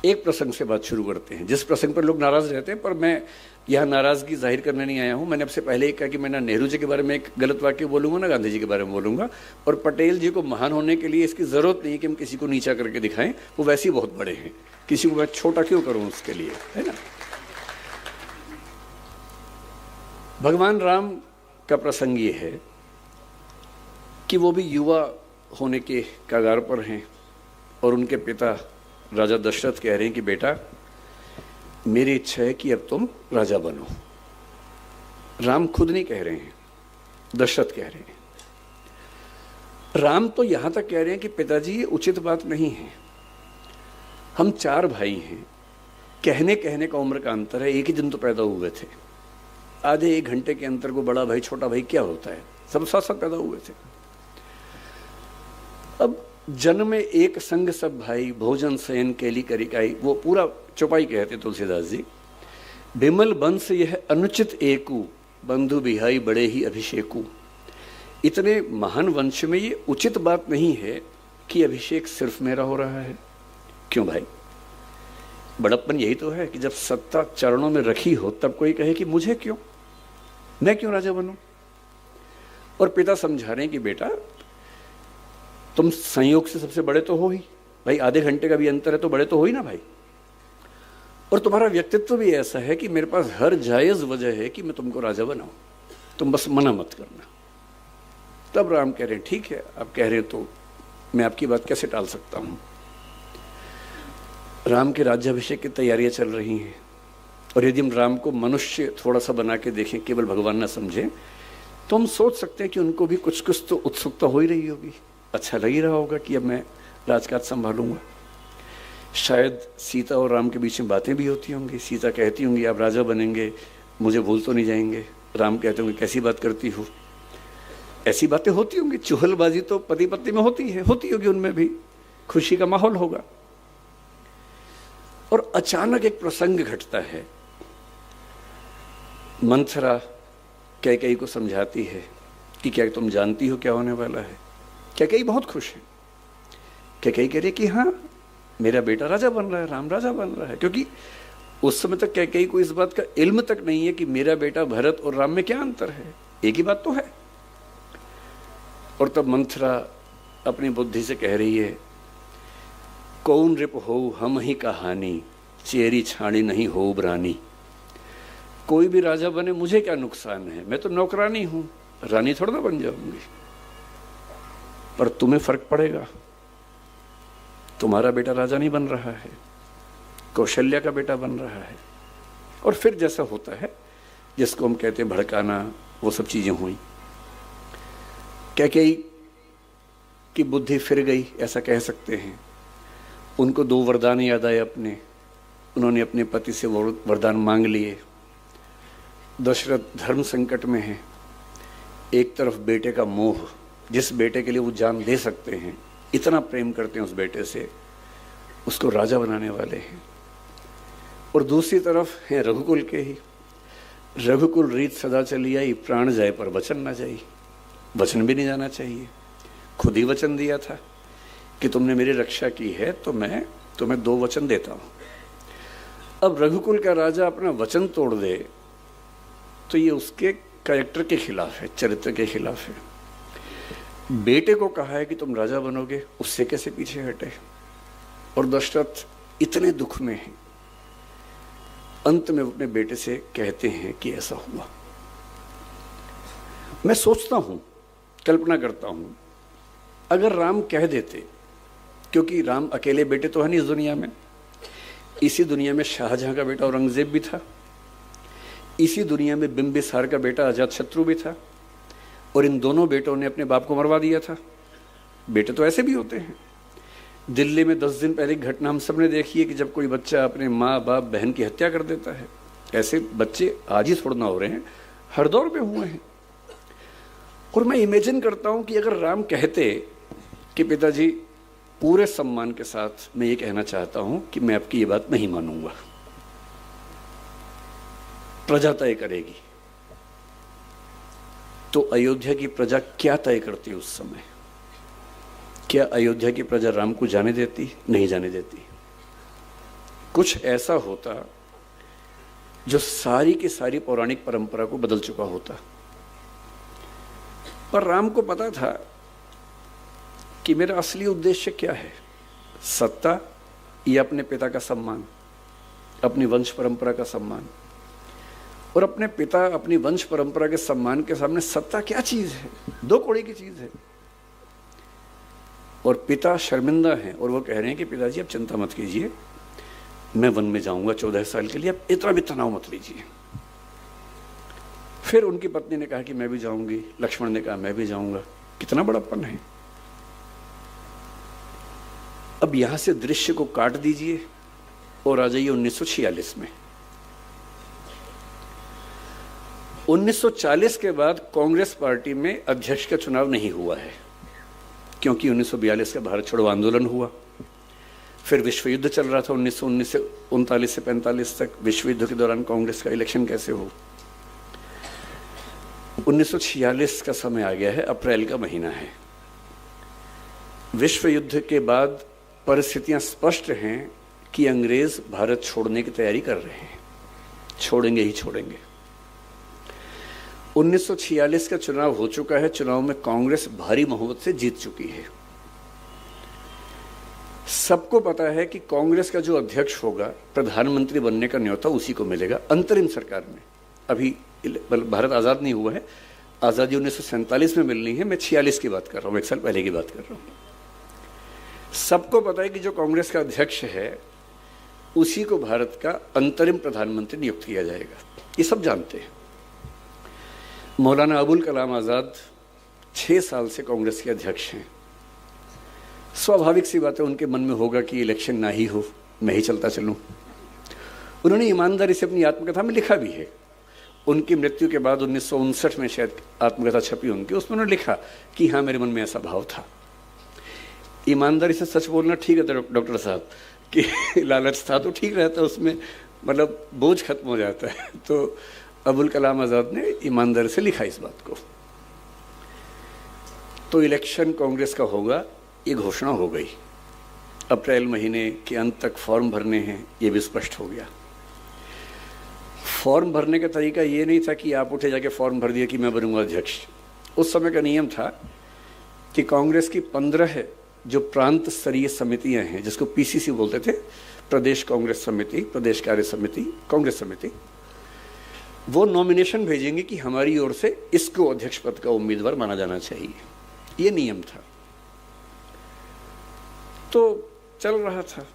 एक प्रसंग से बात शुरू करते हैं, जिस प्रसंग पर लोग नाराज रहते हैं, पर मैं यह नाराजगी जाहिर करने नहीं आया हूं। मैंने आपसे पहले ही कहा कि मैं ना नेहरू जी के बारे में एक गलत वाक्य बोलूंगा, ना गांधी जी के बारे में बोलूंगा। और पटेल जी को महान होने के लिए इसकी जरूरत नहीं कि हम किसी को नीचा करके दिखाएं, वो वैसे ही बहुत बड़े हैं, किसी को मैं छोटा क्यों करूं उसके लिए, है ना। भगवान राम का प्रसंग ये है कि वो भी युवा होने के कगार पर हैं, और उनके पिता राजा दशरथ कह रहे हैं कि बेटा मेरी इच्छा है कि अब तुम राजा बनो। राम खुद नहीं कह रहे हैं, दशरथ कह रहे हैं। राम तो यहां तक कह रहे हैं कि पिताजी ये उचित बात नहीं है, हम 4 भाई हैं, कहने कहने का उम्र का अंतर है, एक ही दिन तो पैदा हुए थे, आधे 1 घंटे के अंतर को बड़ा भाई छोटा भाई क्या होता है, सब साथ साथ पैदा हुए थे। अब जन्म में एक संग सब भाई, भोजन शयन केली करिकाई, वो पूरा चौपाई कहते तुलसीदास जी। बिमल बंस यह अनुचित एकू, बंधु बिहाई बड़े ही अभिषेकू। इतने महान वंश में ये उचित बात नहीं है कि अभिषेक सिर्फ मेरा हो रहा है। क्यों भाई, बड़प्पन यही तो है कि जब सत्ता चरणों में रखी हो तब कोई कहे कि मुझे क्यों, मैं क्यों राजा बनूं। और पिता समझा रहे हैं कि बेटा तुम संयोग से सबसे बड़े तो हो ही भाई, आधे घंटे का भी अंतर है तो बड़े तो हो ही ना भाई। और तुम्हारा व्यक्तित्व भी ऐसा है कि मेरे पास हर जायज वजह है कि मैं तुमको राजा बनाऊं, तुम बस मना मत करना। तब राम कह रहे हैं ठीक है, आप कह रहे हैं तो मैं आपकी बात कैसे टाल सकता हूं। राम के राज्याभिषेक की तैयारियां चल रही हैं, और यदि हम राम को मनुष्य थोड़ा सा बना के देखें, केवल भगवान ना समझें, तो हम सोच सकते हैं कि उनको भी कुछ कुछ तो उत्सुकता हो ही रही होगी, अच्छा लग ही रहा होगा कि अब मैं राजकाज संभालूंगा। शायद सीता और राम के बीच में बातें भी होती होंगी। सीता कहती होंगी आप राजा बनेंगे, मुझे भूल तो नहीं जाएंगे। राम कहते होंगे कैसी बात करती हो। ऐसी बातें होती होंगी। चुहलबाजी तो पति पत्नी में होती होगी, उनमें भी खुशी का माहौल होगा। और अचानक एक प्रसंग घटता है। मंथरा कैकेयी को समझाती है कि क्या तुम जानती हो क्या होने वाला है। कैकेयी बहुत खुश है। कैकेयी कह रही कि हाँ, मेरा बेटा राजा बन रहा है, राम राजा बन रहा है। क्योंकि उस समय तक कैकेयी को इस बात का इल्म तक नहीं है कि मेरा बेटा भरत और राम में क्या अंतर है, एक ही बात तो है। और तब मंथरा अपनी बुद्धि से कह रही है, कौन रिप हो हम ही कहानी, चेरी छाणी नहीं हो रानी। कोई भी राजा बने मुझे क्या नुकसान है, मैं तो नौकरानी हूं, रानी थोड़ा ना बन जाऊंगी। पर तुम्हें फर्क पड़ेगा, तुम्हारा बेटा राजा नहीं बन रहा है, कौशल्या का बेटा बन रहा है। और फिर जैसा होता है जिसको हम कहते हैं भड़काना, वो सब चीजें हुई। कैकेयी की बुद्धि फिर गई, ऐसा कह सकते हैं। उनको 2 वरदान याद आए अपने। उन्होंने अपने पति से वरदान मांग लिए। दशरथ धर्म संकट में है। एक तरफ बेटे का मोह, जिस बेटे के लिए वो जान दे सकते हैं, इतना प्रेम करते हैं उस बेटे से, उसको राजा बनाने वाले हैं। और दूसरी तरफ है रघुकुल के ही। रघुकुल रीत सदा चली आई, प्राण जाए पर वचन ना जाई। वचन भी नहीं जाना चाहिए। खुद ही वचन दिया था कि तुमने मेरी रक्षा की है तो मैं तुम्हें 2 वचन देता हूं। अब रघुकुल का राजा अपना वचन तोड़ दे तो ये उसके कैरेक्टर के खिलाफ है, चरित्र के खिलाफ है। बेटे को कहा है कि तुम राजा बनोगे, उससे कैसे पीछे हटे। और दशरथ इतने दुख में हैं, अंत में अपने बेटे से कहते हैं कि ऐसा हुआ। मैं सोचता हूं, कल्पना करता हूं, अगर राम कह देते, क्योंकि राम अकेले बेटे तो है नहीं इस दुनिया में। इसी दुनिया में शाहजहां का बेटा औरंगजेब भी था। इसी दुनिया में बिंबिसार का बेटा अजातशत्रु भी था। और इन दोनों बेटों ने अपने बाप को मरवा दिया था। बेटे तो ऐसे भी होते हैं। दिल्ली में 10 दिन पहले की घटना हम सब ने देखी है कि जब कोई बच्चा अपने माँ बाप बहन की हत्या कर देता है। ऐसे बच्चे आज ही थोड़ा ना हो रहे हैं, हर दौर में हुए हैं। और मैं इमेजिन करता हूं कि अगर राम कहते कि पिताजी पूरे सम्मान के साथ मैं ये कहना चाहता हूं कि मैं आपकी ये बात नहीं मानूंगा, प्रजा तय करेगी, तो अयोध्या की प्रजा क्या तय करती उस समय? क्या अयोध्या की प्रजा राम को जाने देती? नहीं जाने देती। कुछ ऐसा होता जो सारी की सारी पौराणिक परंपरा को बदल चुका होता। पर राम को पता था कि मेरा असली उद्देश्य क्या है, सत्ता या अपने पिता का सम्मान, अपनी वंश परंपरा का सम्मान। और अपने पिता, अपनी वंश परंपरा के सम्मान के सामने सत्ता क्या चीज है? 2 कौड़ी की चीज है। और पिता शर्मिंदा हैं और वो कह रहे हैं कि पिताजी आप चिंता मत कीजिए, मैं वन में जाऊंगा 14 साल के लिए, आप इतना भी तनाव मत लीजिए। फिर उनकी पत्नी ने कहा कि मैं भी जाऊंगी, लक्ष्मण ने कहा मैं भी जाऊंगा। कितना बड़प्पन है। अब यहां से दृश्य को काट दीजिए और आ जाइए 1946 में। 1940 के बाद कांग्रेस पार्टी में अध्यक्ष का चुनाव नहीं हुआ है, क्योंकि 1942 का भारत छोड़ो आंदोलन हुआ। फिर विश्व युद्ध चल रहा था 1919 से 39 से 45 तक। विश्व युद्ध के दौरान कांग्रेस का इलेक्शन कैसे हो? 1946 का समय आ गया है, अप्रैल का महीना है। विश्व युद्ध के बाद परिस्थितियां स्पष्ट हैं कि अंग्रेज भारत छोड़ने की तैयारी कर रहे हैं, छोड़ेंगे ही छोड़ेंगे। 1946 का चुनाव हो चुका है। चुनाव में कांग्रेस भारी बहुमत से जीत चुकी है। सबको पता है कि कांग्रेस का जो अध्यक्ष होगा, प्रधानमंत्री बनने का न्योता उसी को मिलेगा अंतरिम सरकार में। अभी भारत आजाद नहीं हुआ है, आजादी 1947 में मिलनी है। मैं 46 की बात कर रहा हूं, 1 साल पहले की बात कर रहा हूं। सबको पता है कि जो कांग्रेस का अध्यक्ष है उसी को भारत का अंतरिम प्रधानमंत्री नियुक्त किया जाएगा। ये सब जानते हैं। मौलाना अबुल कलाम आज़ाद 6 साल से कांग्रेस के अध्यक्ष हैं। स्वाभाविक सी बात है, उनके मन में होगा कि इलेक्शन ना ही हो, मैं ही चलता चलूं। उन्होंने ईमानदारी से अपनी आत्मकथा में लिखा भी है। उनकी मृत्यु के बाद 1959 में शायद आत्मकथा छपी उनकी, उसमें उन्होंने लिखा कि हाँ, मेरे मन में ऐसा भाव था। ईमानदारी से सच बोलना ठीक है डॉक्टर साहब, कि लालच था तो ठीक रहता है, उसमें मतलब बोझ खत्म हो जाता है। तो अबुल कलाम आज़ाद ने ईमानदारी से लिखा इस बात को। तो इलेक्शन कांग्रेस का होगा, ये घोषणा हो गई। अप्रैल महीने के अंत तक फॉर्म भरने हैं, ये भी स्पष्ट हो गया। फॉर्म भरने का तरीका ये नहीं था कि आप उठे जाके फॉर्म भर दिया कि मैं बनूंगा अध्यक्ष। उस समय का नियम था कि कांग्रेस की 15 जो प्रांत स्तरीय समितियां हैं, जिसको पीसीसी बोलते थे, प्रदेश कांग्रेस समिति, प्रदेश कार्य समिति, कांग्रेस समिति, वो नॉमिनेशन भेजेंगे कि हमारी ओर से इसको अध्यक्ष पद का उम्मीदवार माना जाना चाहिए। ये नियम था। तो चल रहा था।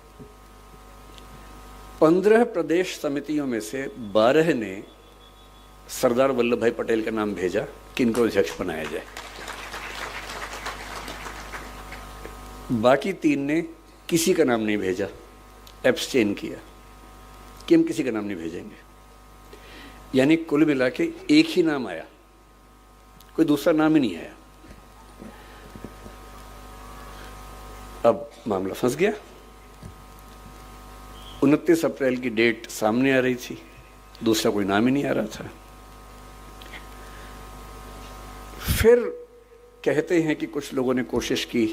15 प्रदेश समितियों में से 12 ने सरदार वल्लभ भाई पटेल का नाम भेजा कि इनको अध्यक्ष बनाया जाए। बाकी 3 ने किसी का नाम नहीं भेजा, एब्सटेन किया कि हम किसी का नाम नहीं भेजेंगे। यानी कुल मिला के एक ही नाम आया, कोई दूसरा नाम ही नहीं आया। अब मामला फंस गया। 29 अप्रैल की डेट सामने आ रही थी, दूसरा कोई नाम ही नहीं आ रहा था। फिर कहते हैं कि कुछ लोगों ने कोशिश की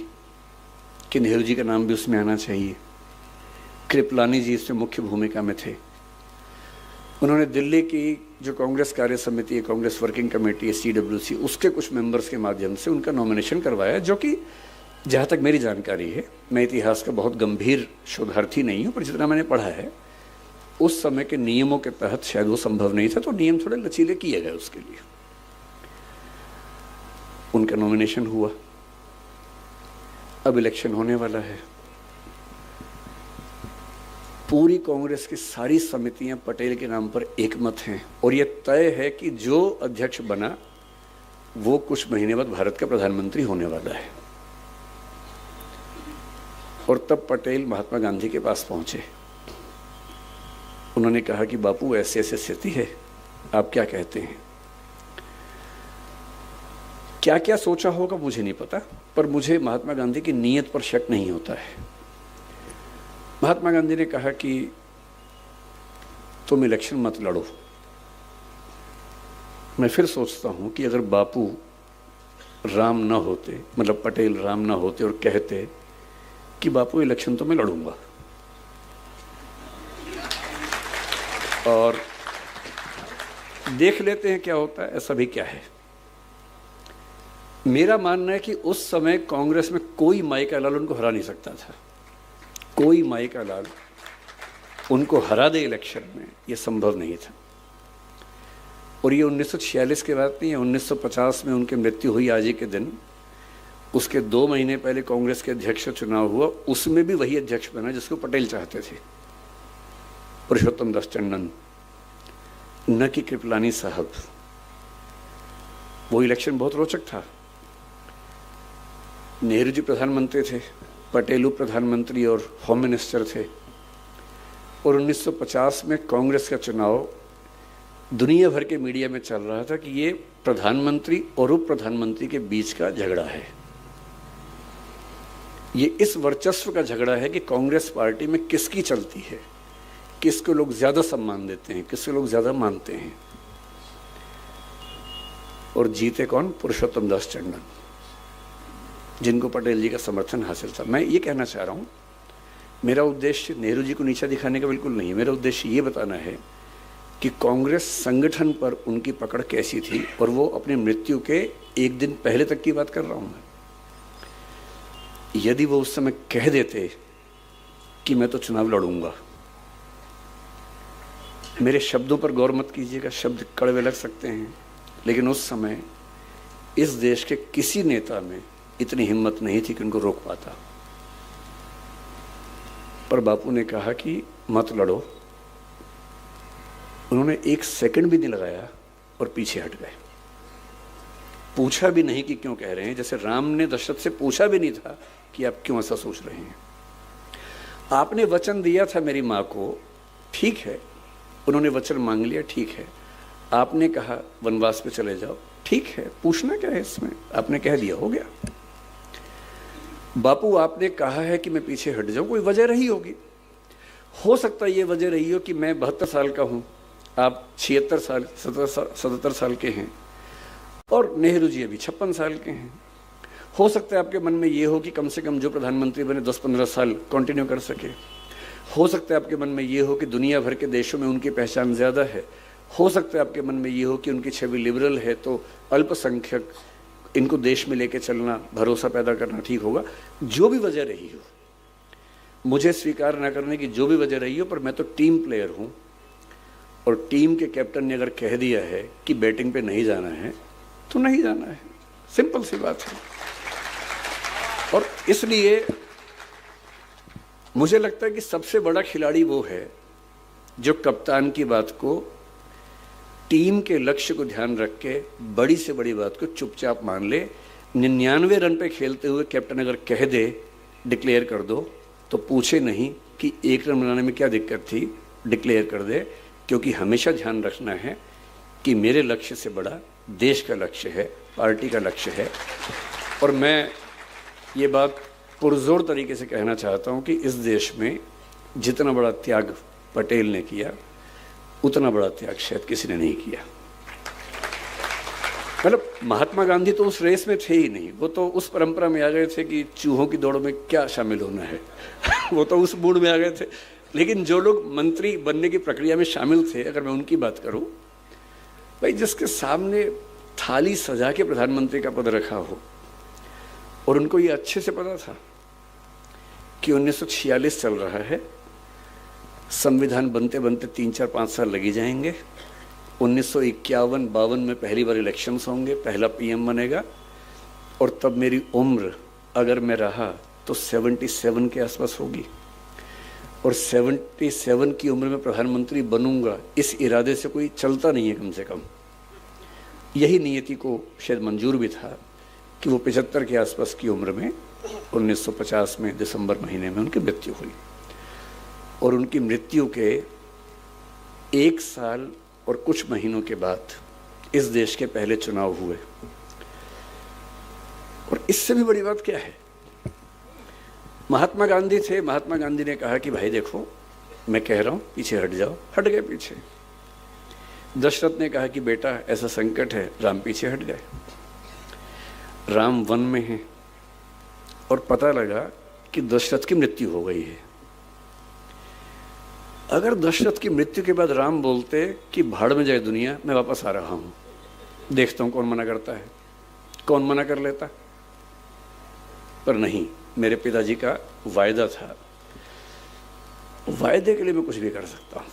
कि नेहरू जी का नाम भी उसमें आना चाहिए। कृपलानी जी इसमें मुख्य भूमिका में थे। उन्होंने दिल्ली की जो कांग्रेस कार्य समिति है, कांग्रेस वर्किंग कमेटी है, CWC, उसके कुछ मेंबर्स के माध्यम से उनका नॉमिनेशन करवाया, जो कि जहाँ तक मेरी जानकारी है, मैं इतिहास का बहुत गंभीर शोधार्थी नहीं हूँ, पर जितना मैंने पढ़ा है उस समय के नियमों के तहत शायद वो संभव नहीं था, तो नियम थोड़े लचीले किए गए उसके लिए। उनका नॉमिनेशन हुआ। अब इलेक्शन होने वाला है। पूरी कांग्रेस की सारी समितियां पटेल के नाम पर एकमत हैं और यह तय है कि जो अध्यक्ष बना वो कुछ महीने बाद भारत का प्रधानमंत्री होने वाला है। और तब पटेल महात्मा गांधी के पास पहुंचे। उन्होंने कहा कि बापू, ऐसे ऐसे स्थिति है, आप क्या कहते हैं? क्या क्या सोचा होगा मुझे नहीं पता, पर मुझे महात्मा गांधी की नीयत पर शक नहीं होता है। महात्मा गांधी ने कहा कि तुम इलेक्शन मत लड़ो। मैं फिर सोचता हूं कि अगर बापू राम ना होते, मतलब पटेल राम ना होते और कहते कि बापू इलेक्शन तो मैं लड़ूंगा, और देख लेते हैं क्या होता है, ऐसा भी क्या है। मेरा मानना है कि उस समय कांग्रेस में कोई माई का लाल उनको हरा नहीं सकता था। कोई माई का लाल उनको हरा दे इलेक्शन में, यह संभव नहीं था। और ये 1946 के बाद नहीं है, 1950 में उनकी मृत्यु हुई आज ही के दिन। उसके 2 महीने पहले कांग्रेस के अध्यक्ष चुनाव हुआ, उसमें भी वही अध्यक्ष बना जिसको पटेल चाहते थे, पुरुषोत्तम दास टंडन, न कि कृपलानी साहब। वो इलेक्शन बहुत रोचक था। नेहरू जी प्रधानमंत्री थे, पटेल उप प्रधानमंत्री और होम मिनिस्टर थे। और 1950 में कांग्रेस का चुनाव दुनिया भर के मीडिया में चल रहा था कि ये प्रधानमंत्री और उप प्रधानमंत्री के बीच का झगड़ा है। ये इस वर्चस्व का झगड़ा है कि कांग्रेस पार्टी में किसकी चलती है, किसको लोग ज्यादा सम्मान देते हैं, किसको लोग ज्यादा मानते हैं। और जीते कौन? पुरुषोत्तम दास टंडन, जिनको पटेल जी का समर्थन हासिल था। मैं ये कहना चाह रहा हूं, मेरा उद्देश्य नेहरू जी को नीचा दिखाने का बिल्कुल नहीं है। मेरा उद्देश्य ये बताना है कि कांग्रेस संगठन पर उनकी पकड़ कैसी थी, और वो अपनी मृत्यु के 1 दिन पहले तक की बात कर रहा हूं मैं। यदि वो उस समय कह देते कि मैं तो चुनाव लड़ूंगा, मेरे शब्दों पर गौर मत कीजिएगा, शब्द कड़वे लग सकते हैं, लेकिन उस समय इस देश के किसी नेता में इतनी हिम्मत नहीं थी कि उनको रोक पाता। पर बापू ने कहा कि मत लड़ो। उन्होंने 1 सेकंड भी नहीं लगाया और पीछे हट गए। पूछा भी नहीं कि क्यों कह रहे हैं, जैसे राम ने दशरथ से पूछा भी नहीं था कि आप क्यों ऐसा सोच रहे हैं। आपने वचन दिया था मेरी माँ को, ठीक है, उन्होंने वचन मांग लिया, ठीक है। आपने कहा वनवास पे चले जाओ, ठीक है, पूछना क्या है इसमें, आपने कह दिया, हो गया। बापू आपने कहा है कि मैं पीछे हट जाऊं, कोई वजह रही होगी। हो सकता है ये वजह रही हो कि मैं 72 साल का हूं, आप 76 साल 77 साल के हैं, और नेहरू जी अभी 56 साल के हैं। हो सकता है आपके मन में ये हो कि कम से कम जो प्रधानमंत्री बने 10-15 साल कंटिन्यू कर सके। हो सकता है आपके मन में ये हो कि दुनिया भर के देशों में उनकी पहचान ज़्यादा है। हो सकता है आपके मन में ये हो कि उनकी छवि लिबरल है, तो अल्पसंख्यक इनको देश में लेके चलना, भरोसा पैदा करना ठीक होगा। जो भी वजह रही हो, मुझे स्वीकार ना करने की जो भी वजह रही हो, पर मैं तो टीम प्लेयर हूँ, और टीम के कैप्टन ने अगर कह दिया है कि बैटिंग पे नहीं जाना है तो नहीं जाना है, सिंपल सी बात है। और इसलिए मुझे लगता है कि सबसे बड़ा खिलाड़ी वो है जो कप्तान की बात को, टीम के लक्ष्य को ध्यान रख के बड़ी से बड़ी बात को चुपचाप मान ले। 99 रन पे खेलते हुए कैप्टन अगर कह दे डिक्लेयर कर दो, तो पूछे नहीं कि 1 रन बनाने में क्या दिक्कत थी, डिक्लेयर कर दे। क्योंकि हमेशा ध्यान रखना है कि मेरे लक्ष्य से बड़ा देश का लक्ष्य है, पार्टी का लक्ष्य है। और मैं ये बात पुरजोर तरीके से कहना चाहता हूँ कि इस देश में जितना बड़ा त्याग पटेल ने किया, उतना बड़ा त्याग शायद किसी ने नहीं किया। मतलब महात्मा गांधी तो उस रेस में थे ही नहीं, वो तो उस परंपरा में आ गए थे कि चूहों की दौड़ में क्या शामिल होना है वो तो उस मूड में आ गए थे। लेकिन जो लोग मंत्री बनने की प्रक्रिया में शामिल थे, अगर मैं उनकी बात करूं, भाई जिसके सामने थाली सजा के प्रधानमंत्री का पद रखा हो, और उनको ये अच्छे से पता था कि 1946 चल रहा है, संविधान बनते बनते 3-4-5 साल लगी जाएंगे, 1951-52 में पहली बार इलेक्शंस होंगे, पहला पीएम बनेगा, और तब मेरी उम्र अगर मैं रहा तो 77 के आसपास होगी, और 77 की उम्र में प्रधानमंत्री बनूंगा, इस इरादे से कोई चलता नहीं है। कम से कम यही नियति को शायद मंजूर भी था कि वो 75 के आसपास की उम्र में 1950 में दिसंबर महीने में उनकी मृत्यु हुई। और उनकी मृत्यु के 1 साल और कुछ महीनों के बाद इस देश के पहले चुनाव हुए। और इससे भी बड़ी बात क्या है, महात्मा गांधी थे, महात्मा गांधी ने कहा कि भाई देखो मैं कह रहा हूं पीछे हट जाओ, हट गए पीछे। दशरथ ने कहा कि बेटा ऐसा संकट है, राम पीछे हट गए। राम वन में है और पता लगा कि दशरथ की मृत्यु हो गई है। अगर दशरथ की मृत्यु के बाद राम बोलते कि भाड़ में जाए दुनिया, मैं वापस आ रहा हूं, देखता हूं कौन मना करता है, कौन मना कर लेता। पर नहीं, मेरे पिताजी का वायदा था, वायदे के लिए मैं कुछ भी कर सकता हूं।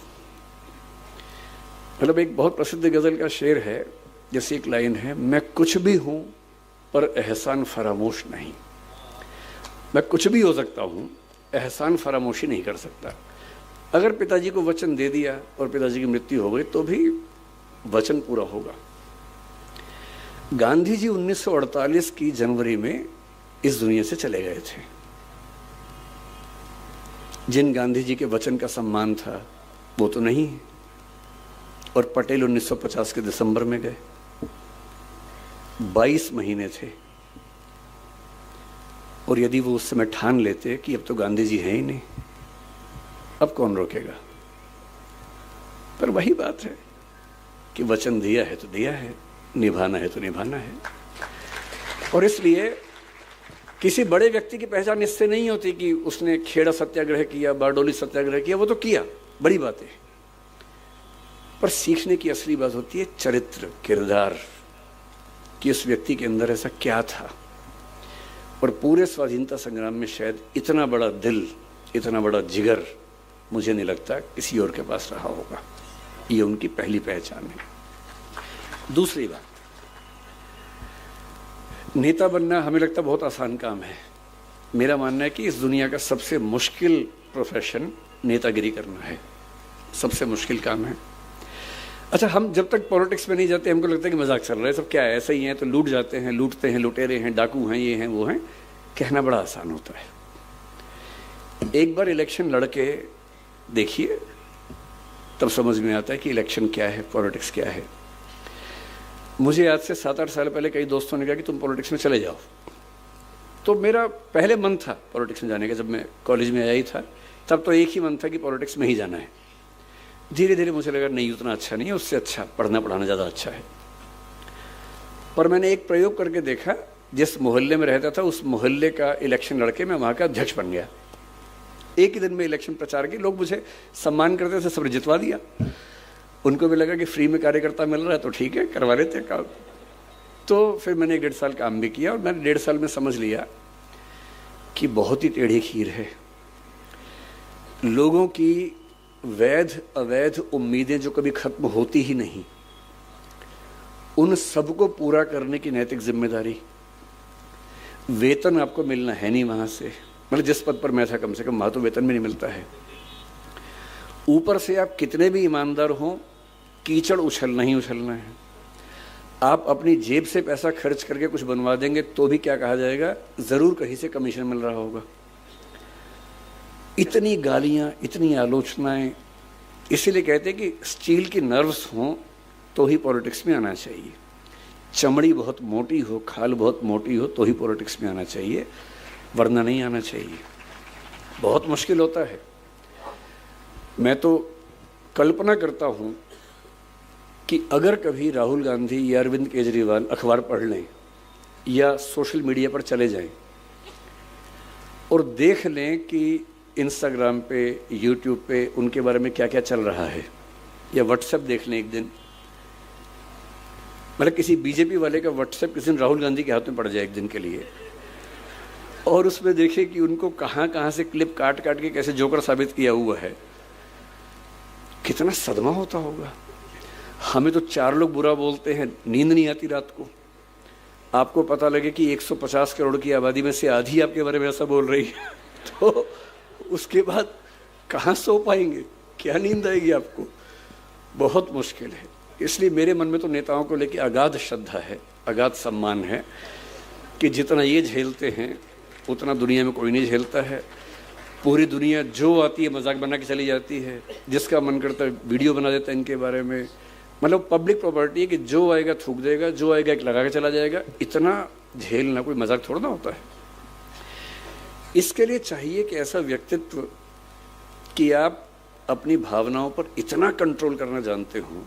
मतलब एक बहुत प्रसिद्ध गजल का शेर है, जैसी एक लाइन है, मैं कुछ भी हूं पर एहसान फरामोश नहीं। मैं कुछ भी हो सकता हूं, एहसान फरामोशी नहीं कर सकता। अगर पिताजी को वचन दे दिया और पिताजी की मृत्यु हो गई तो भी वचन पूरा होगा। गांधी जी 1948 की जनवरी में इस दुनिया से चले गए थे। जिन गांधी जी के वचन का सम्मान था वो तो नहीं है। और पटेल 1950 के दिसंबर में गए, 22 महीने थे। और यदि वो उस समय ठान लेते कि अब तो गांधी जी हैं ही नहीं, अब कौन रोकेगा। पर वही बात है कि वचन दिया है तो दिया है, निभाना है तो निभाना है। और इसलिए किसी बड़े व्यक्ति की पहचान इससे नहीं होती कि उसने खेड़ा सत्याग्रह किया, बारडोली सत्याग्रह किया, वो तो किया, बड़ी बात है। पर सीखने की असली बात होती है चरित्र, किरदार, कि उस व्यक्ति के अंदर ऐसा क्या था। और पूरे स्वाधीनता संग्राम में शायद इतना बड़ा दिल, इतना बड़ा जिगर मुझे नहीं लगता किसी और के पास रहा होगा। ये उनकी पहली पहचान है। दूसरी बात, नेता बनना हमें लगता बहुत आसान काम है, मेरा मानना है कि इस दुनिया का सबसे मुश्किल प्रोफेशन नेतागिरी करना है, सबसे मुश्किल काम है। अच्छा, हम जब तक पॉलिटिक्स में नहीं जाते हमको लगता है कि मजाक चल रहा है, सब क्या है, ऐसे ही हैं तो लूट जाते हैं, लूटते हैं, लुटेरे हैं, डाकू हैं, ये हैं वो हैं। कहना बड़ा आसान होता है। एक बार इलेक्शन लड़के देखिए, तब समझ में आता है कि इलेक्शन क्या है, पॉलिटिक्स क्या है। मुझे आज से 7-8 साल पहले कई दोस्तों ने कहा कि तुम पॉलिटिक्स में चले जाओ, तो मेरा पहले मन था पॉलिटिक्स में जाने का। जब मैं कॉलेज में आया ही था तब तो एक ही मन था कि पॉलिटिक्स में ही जाना है। धीरे धीरे मुझे लगा नहीं, उतना अच्छा नहीं है, उससे अच्छा पढ़ना पढ़ाना ज़्यादा अच्छा है। पर मैंने एक प्रयोग करके देखा, जिस मोहल्ले में रहता था उस मोहल्ले का इलेक्शन लड़के मैं वहाँ का अध्यक्ष बन गया। एक ही दिन में इलेक्शन प्रचार की, लोग मुझे सम्मान करते थे, सब जितवा दिया। उनको भी लगा कि फ्री में कार्यकर्ता मिल रहा है तो ठीक है, करवा लेते हैं काम। तो फिर मैंने 1-1.5 साल काम भी किया और मैंने 1.5 साल में समझ लिया कि बहुत ही टेढ़ी खीर है। लोगों की वैध अवैध उम्मीदें जो कभी खत्म होती ही नहीं, उन सबको पूरा करने की नैतिक जिम्मेदारी। वेतन आपको मिलना है नहीं वहां से, मतलब जिस पद पर मैं था कम से कम वहां तो वेतन भी नहीं मिलता है। ऊपर से आप कितने भी ईमानदार हों, कीचड़ उछलना ही उछलना है। आप अपनी जेब से पैसा खर्च करके कुछ बनवा देंगे तो भी क्या कहा जाएगा, जरूर कहीं से कमीशन मिल रहा होगा। इतनी गालियां, इतनी आलोचनाएं। इसीलिए कहते हैं कि स्टील की नर्व्स हों तो ही पॉलिटिक्स में आना चाहिए। चमड़ी बहुत मोटी हो, खाल बहुत मोटी हो तो ही पॉलिटिक्स में आना चाहिए, वरना नहीं आना चाहिए। बहुत मुश्किल होता है। मैं तो कल्पना करता हूं कि अगर कभी राहुल गांधी या अरविंद केजरीवाल अखबार पढ़ लें या सोशल मीडिया पर चले जाएं और देख लें कि इंस्टाग्राम पे, यूट्यूब पे उनके बारे में क्या क्या चल रहा है, या व्हाट्सएप देख लें एक दिन, मतलब किसी बीजेपी वाले का व्हाट्सएप किसी दिन राहुल गांधी के हाथ में पड़ जाए एक दिन के लिए, और उसमें देखें कि उनको कहाँ कहाँ से क्लिप काट काट के कैसे जोकर साबित किया हुआ है, कितना सदमा होता होगा। हमें तो 4 लोग बुरा बोलते हैं, नींद नहीं आती रात को। आपको पता लगे कि 150 करोड़ की आबादी में से आधी आपके बारे में ऐसा बोल रही है, तो उसके बाद कहाँ सो पाएंगे, क्या नींद आएगी आपको? बहुत मुश्किल है। इसलिए मेरे मन में तो नेताओं को लेकर अगाध श्रद्धा है, अगाध सम्मान है कि जितना ये झेलते हैं उतना दुनिया में कोई नहीं झेलता है। पूरी दुनिया जो आती है मजाक बना के चली जाती है, जिसका मन करता है वीडियो बना देता है इनके बारे में। मतलब पब्लिक प्रॉपर्टी है कि जो आएगा थूक देगा, जो आएगा एक लगा के चला जाएगा। इतना झेलना कोई मजाक थोड़ा ना होता है। इसके लिए चाहिए कि ऐसा व्यक्तित्व कि आप अपनी भावनाओं पर इतना कंट्रोल करना जानते हो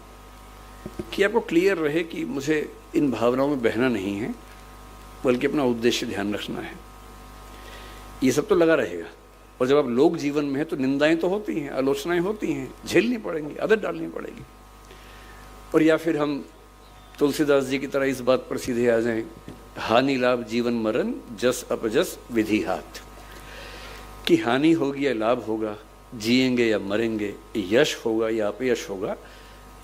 कि आपको क्लियर रहे कि मुझे इन भावनाओं में बहना नहीं है, बल्कि अपना उद्देश्य ध्यान रखना है। ये सब तो लगा रहेगा। और जब आप लोक जीवन में हैं तो निंदाएं तो होती हैं, आलोचनाएं होती हैं, झेलनी पड़ेंगी, आदत डालनी पड़ेगी। और या फिर हम तुलसीदास जी की तरह इस बात पर सीधे आ जाएं, हानि लाभ जीवन मरण जस अपजस विधि हाथ, कि हानि होगी या लाभ होगा, जिएंगे या मरेंगे, यश होगा या अपयश होगा,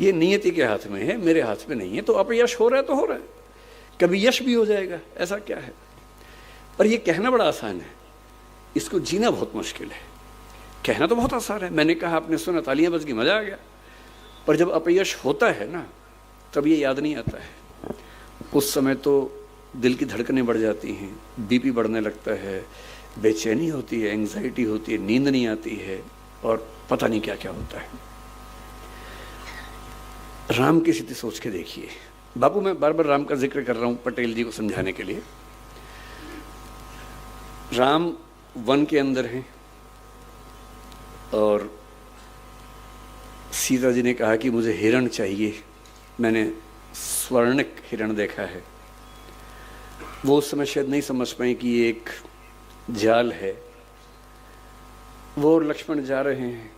ये नियति के हाथ में है, मेरे हाथ में नहीं है। तो अपयश हो रहा है तो हो रहा है, कभी यश भी हो जाएगा, ऐसा क्या है। पर ये कहना बड़ा आसान है, इसको जीना बहुत मुश्किल है। कहना तो बहुत आसान है, मैंने कहा, आपने सुना, तालियां बज गई, मजा आ गया। पर जब अपयश होता है ना, तब ये याद नहीं आता है। उस समय तो दिल की धड़कनें बढ़ जाती हैं, बीपी बढ़ने लगता है, बेचैनी होती है, एंग्जाइटी होती है, नींद नहीं आती है, और पता नहीं क्या क्या होता है। राम की स्थिति सोच के देखिए। बापू, मैं बार बार राम का जिक्र कर रहा हूं पटेल जी को समझाने के लिए। राम वन के अंदर हैं और सीता जी ने कहा कि मुझे हिरण चाहिए, मैंने स्वर्णिक हिरण देखा है। वो उस समय शायद नहीं समझ पाए कि ये एक जाल है। वो और लक्ष्मण जा रहे हैं,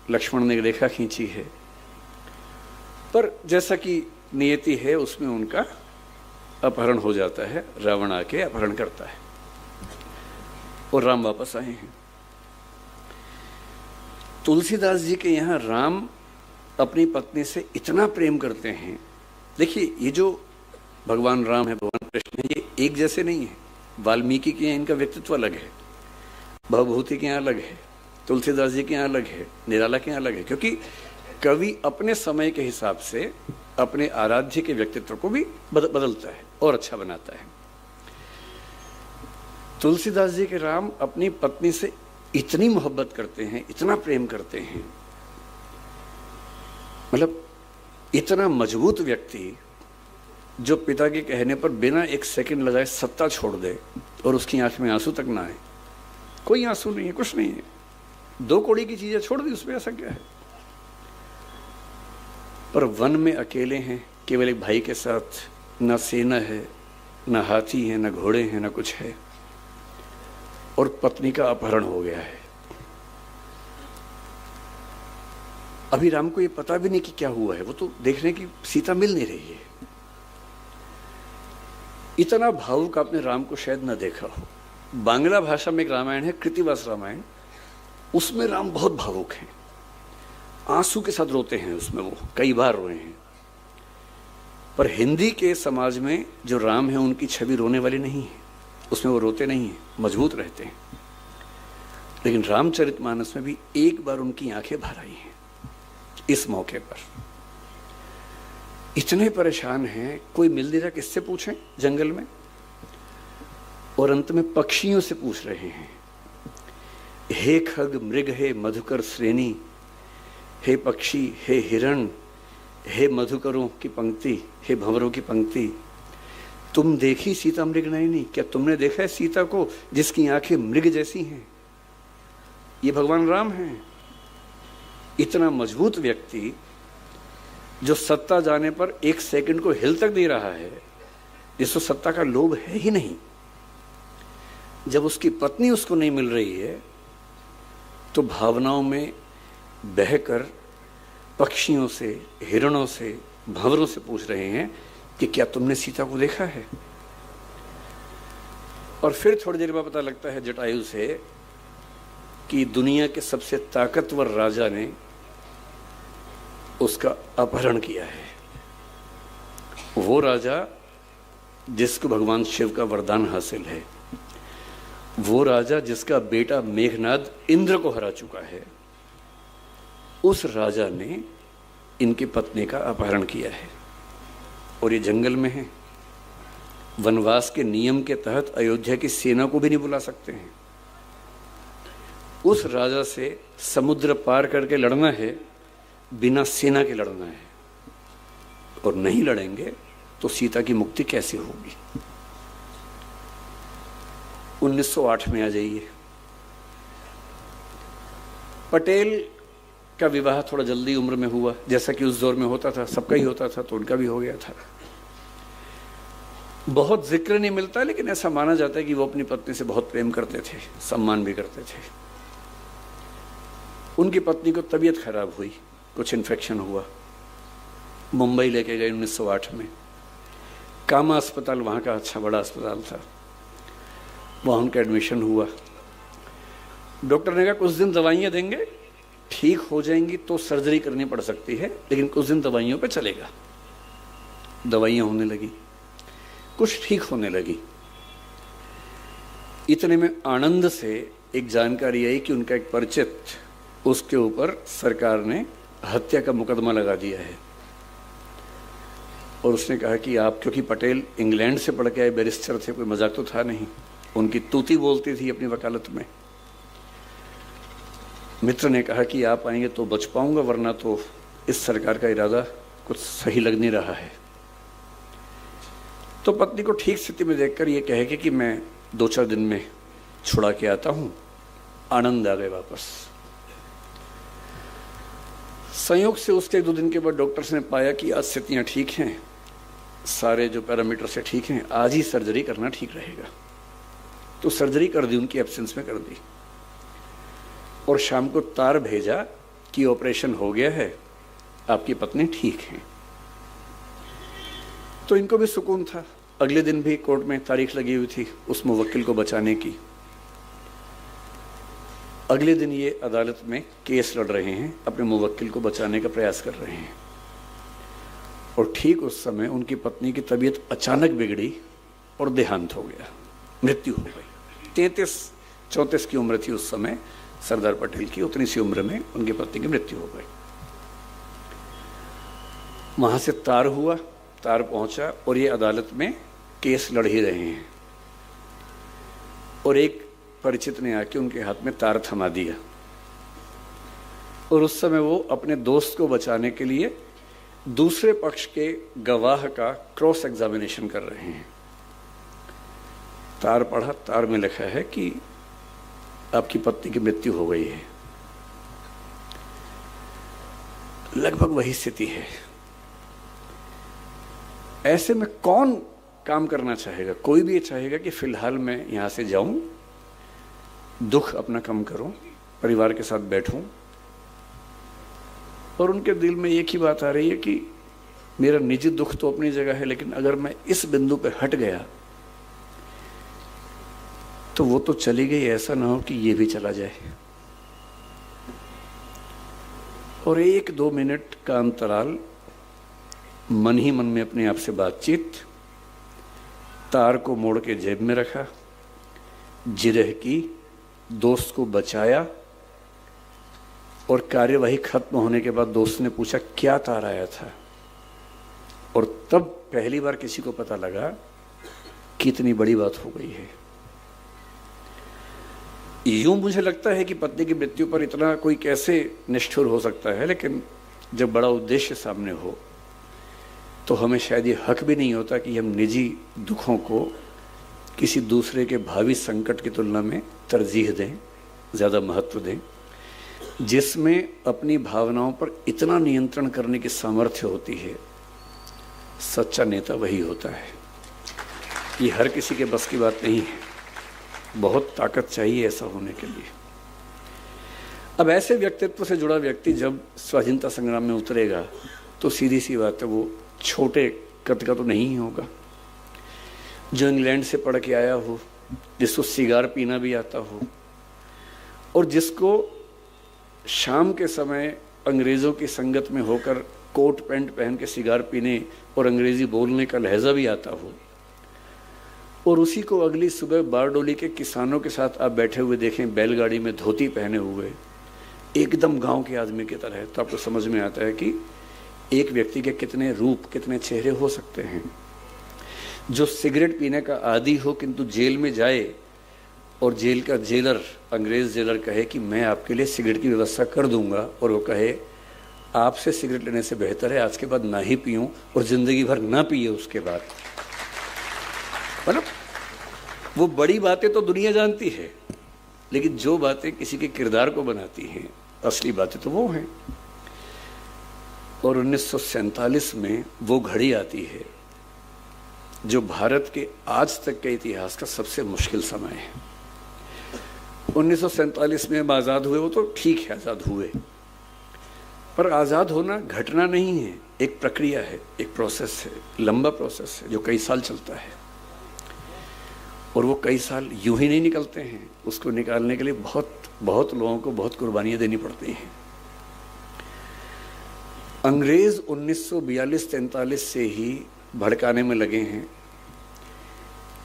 लक्ष्मण ने रेखा खींची है, पर जैसा कि नियति है उसमें उनका अपहरण हो जाता है, रावण आके अपहरण करता है और राम वापस आए हैं। तुलसीदास जी के यहाँ राम अपनी पत्नी से इतना प्रेम करते हैं। देखिए, ये जो भगवान राम है, भगवान कृष्ण है, ये एक जैसे नहीं है। वाल्मीकि के यहाँ इनका व्यक्तित्व अलग है, भवभूति के यहाँ अलग है, तुलसीदास जी के यहाँ अलग है, निराला के यहाँ अलग है, क्योंकि कवि अपने समय के हिसाब से अपने आराध्य के व्यक्तित्व को भी बदलता है और अच्छा बनाता है। तुलसीदास जी के राम अपनी पत्नी से इतनी मोहब्बत करते हैं, इतना प्रेम करते हैं, मतलब इतना मजबूत व्यक्ति जो पिता के कहने पर बिना एक सेकंड लगाए सत्ता छोड़ दे और उसकी आंख में आंसू तक ना आए, कोई आंसू नहीं है, कुछ नहीं है, 2 कौड़ी की चीजें छोड़ दी, उसमें ऐसा क्या है। पर वन में अकेले हैं, केवल एक भाई के साथ, ना सेना है, ना हाथी है, ना घोड़े हैं, ना कुछ है, और पत्नी का अपहरण हो गया है। अभी राम को ये पता भी नहीं कि क्या हुआ है, वो तो देख रहे हैं कि सीता मिल नहीं रही है। इतना भावुक आपने राम को शायद न देखा हो। बांग्ला भाषा में एक रामायण है, कृतिवास रामायण, उसमें राम बहुत भावुक हैं, आंसू के साथ रोते हैं उसमें, वो कई बार रोए हैं। पर हिंदी के समाज में जो राम है उनकी छवि रोने वाली नहीं है, उसमें वो रोते नहीं हैं, मजबूत रहते हैं। लेकिन रामचरितमानस में भी एक बार उनकी आंखें भर आई हैं इस मौके पर। इतने परेशान हैं, कोई मिल नहीं रहा, किससे पूछें जंगल में, और अंत में पक्षियों से पूछ रहे हैं, हे खग मृग, हे मधुकर श्रेणी, हे पक्षी, हे हिरण, हे मधुकरों की पंक्ति, हे भंवरों की पंक्ति, तुम देखी सीता मृग नयनी, क्या तुमने देखा है सीता को जिसकी आंखें मृग जैसी हैं? ये भगवान राम हैं। इतना मजबूत व्यक्ति जो सत्ता जाने पर एक सेकंड को हिल तक नहीं रहा है, जिसको सत्ता का लोभ है ही नहीं, जब उसकी पत्नी उसको नहीं मिल रही है तो भावनाओं में बहकर पक्षियों से, हिरणों से, भंवरों से पूछ रहे हैं कि क्या तुमने सीता को देखा है? और फिर थोड़ी देर बाद पता लगता है जटायु से कि दुनिया के सबसे ताकतवर राजा ने उसका अपहरण किया है। वो राजा जिसको भगवान शिव का वरदान हासिल है, वो राजा जिसका बेटा मेघनाद इंद्र को हरा चुका है, उस राजा ने इनकी पत्नी का अपहरण किया है। और ये जंगल में है, वनवास के नियम के तहत अयोध्या की सेना को भी नहीं बुला सकते हैं। उस राजा से समुद्र पार करके लड़ना है, बिना सेना के लड़ना है, और नहीं लड़ेंगे तो सीता की मुक्ति कैसे होगी। 1908 में आ जाइए। पटेल का विवाह थोड़ा जल्दी उम्र में हुआ, जैसा कि उस दौर में होता था, सबका ही होता था, तो उनका भी हो गया था। बहुत जिक्र नहीं मिलता, लेकिन ऐसा माना जाता है कि वो अपनी पत्नी से बहुत प्रेम करते थे, सम्मान भी करते थे। उनकी पत्नी को तबीयत खराब हुई, कुछ इन्फेक्शन हुआ, मुंबई लेके गए 1908 में। कामा अस्पताल वहाँ का अच्छा बड़ा अस्पताल था, वहाँ उनका एडमिशन हुआ। डॉक्टर ने कहा कुछ दिन दवाइयाँ देंगे, ठीक हो जाएंगी तो सर्जरी करनी पड़ सकती है, लेकिन कुछ दिन दवाइयों पे चलेगा। दवाइयाँ होने लगी, कुछ ठीक होने लगी। इतने में आनंद से एक जानकारी आई कि उनका एक परिचित, उसके ऊपर सरकार ने हत्या का मुकदमा लगा दिया है। और उसने कहा कि आप, क्योंकि पटेल इंग्लैंड से पढ़ के आए बैरिस्टर थे, कोई मजाक तो था नहीं, उनकी तूती बोलती थी अपनी वकालत में। मित्र ने कहा कि आप आएंगे तो बच पाऊंगा, वरना तो इस सरकार का इरादा कुछ सही लग नहीं रहा है। तो पत्नी को ठीक स्थिति में देखकर ये कहे कि मैं 2-4 दिन में छुड़ा के आता हूं। आनंद आ गए वापस। संयोग से उसके 2 दिन के बाद डॉक्टर्स ने पाया कि आज स्थितियां ठीक हैं, सारे जो पैरामीटर से ठीक हैं, आज ही सर्जरी करना ठीक रहेगा। तो सर्जरी कर दी, उनकी एब्सेंस में कर दी, और शाम को तार भेजा कि ऑपरेशन हो गया है, आपकी पत्नी ठीक है। तो इनको भी सुकून था। अगले दिन भी कोर्ट में तारीख लगी हुई थी उस मुवक्किल को बचाने की। अगले दिन ये अदालत में केस लड़ रहे हैं, अपने मुवक्किल को बचाने का प्रयास कर रहे हैं। और ठीक उस समय उनकी पत्नी की तबीयत अचानक बिगड़ी और देहांत हो गया, मृत्यु हो गई। 33 34 की उम्र थी उस समय सरदार पटेल की। उतनी सी उम्र में उनकी पत्नी की मृत्यु हो गई। वहां से तार हुआ, तार पहुंचा और ये अदालत में केस लड़ ही रहे हैं और एक परिचित ने आके उनके हाथ में तार थमा दिया और उस समय वो अपने दोस्त को बचाने के लिए दूसरे पक्ष के गवाह का क्रॉस एग्जामिनेशन कर रहे हैं। तार पढ़ा, तार में लिखा है कि आपकी पत्नी की मृत्यु हो गई है। लगभग वही स्थिति है। ऐसे में कौन काम करना चाहेगा? कोई भी ये चाहेगा कि फिलहाल मैं यहां से जाऊं, दुख अपना कम करूं, परिवार के साथ बैठूं। और उनके दिल में एक ही बात आ रही है कि मेरा निजी दुख तो अपनी जगह है, लेकिन अगर मैं इस बिंदु पर हट गया तो वो तो चली गई, ऐसा ना हो कि ये भी चला जाए। और 1-2 मिनट का अंतराल, मन ही मन में अपने आप से बातचीत, तार को मोड़ के जेब में रखा, जिरह की, दोस्त को बचाया और कार्यवाही खत्म होने के बाद दोस्त ने पूछा क्या तार आया था, और तब पहली बार किसी को पता लगा कि इतनी बड़ी बात हो गई है। यूं मुझे लगता है कि पत्नी की मृत्यु पर इतना कोई कैसे निष्ठुर हो सकता है, लेकिन जब बड़ा उद्देश्य सामने हो तो हमें शायद ये हक भी नहीं होता कि हम निजी दुखों को किसी दूसरे के भावी संकट की तुलना में तरजीह दें, ज़्यादा महत्व दें। जिसमें अपनी भावनाओं पर इतना नियंत्रण करने की सामर्थ्य होती है, सच्चा नेता वही होता है। ये हर किसी के बस की बात नहीं है, बहुत ताकत चाहिए ऐसा होने के लिए। अब ऐसे व्यक्तित्व से जुड़ा व्यक्ति जब स्वाधीनता संग्राम में उतरेगा तो सीधी सी बात है वो छोटे कद का तो नहीं होगा। जो इंग्लैंड से पढ़ के आया हो, जिसको सिगार पीना भी आता हो और जिसको शाम के समय अंग्रेज़ों की संगत में होकर कोट पैंट पहन के सिगार पीने और अंग्रेज़ी बोलने का लहजा भी आता हो, और उसी को अगली सुबह बारडोली के किसानों के साथ आप बैठे हुए देखें, बैलगाड़ी में धोती पहने हुए, एकदम गांव के आदमी की तरह, तो आपको समझ में आता है कि एक व्यक्ति के कितने रूप, कितने चेहरे हो सकते हैं। जो सिगरेट पीने का आदी हो किंतु जेल में जाए और जेल का जेलर, अंग्रेज जेलर कहे कि मैं आपके लिए सिगरेट की व्यवस्था कर दूंगा, और वो कहे आपसे सिगरेट लेने से बेहतर है आज के बाद ना ही पीऊं और जिंदगी भर ना पिए उसके बाद। मतलब वो बड़ी बातें तो दुनिया जानती है, लेकिन जो बातें किसी के किरदार को बनाती हैं, असली बातें तो वो हैं। और 1947 में वो घड़ी आती है जो भारत के आज तक के इतिहास का सबसे मुश्किल समय है। 1947 में हम आज़ाद हुए, वो तो ठीक है आज़ाद हुए, पर आज़ाद होना घटना नहीं है, एक प्रक्रिया है, एक प्रोसेस है, लंबा प्रोसेस है जो कई साल चलता है। और वो कई साल यूं ही नहीं निकलते हैं, उसको निकालने के लिए बहुत लोगों को बहुत कुर्बानियां देनी पड़ती हैं। अंग्रेज 1942-43 से ही भड़काने में लगे हैं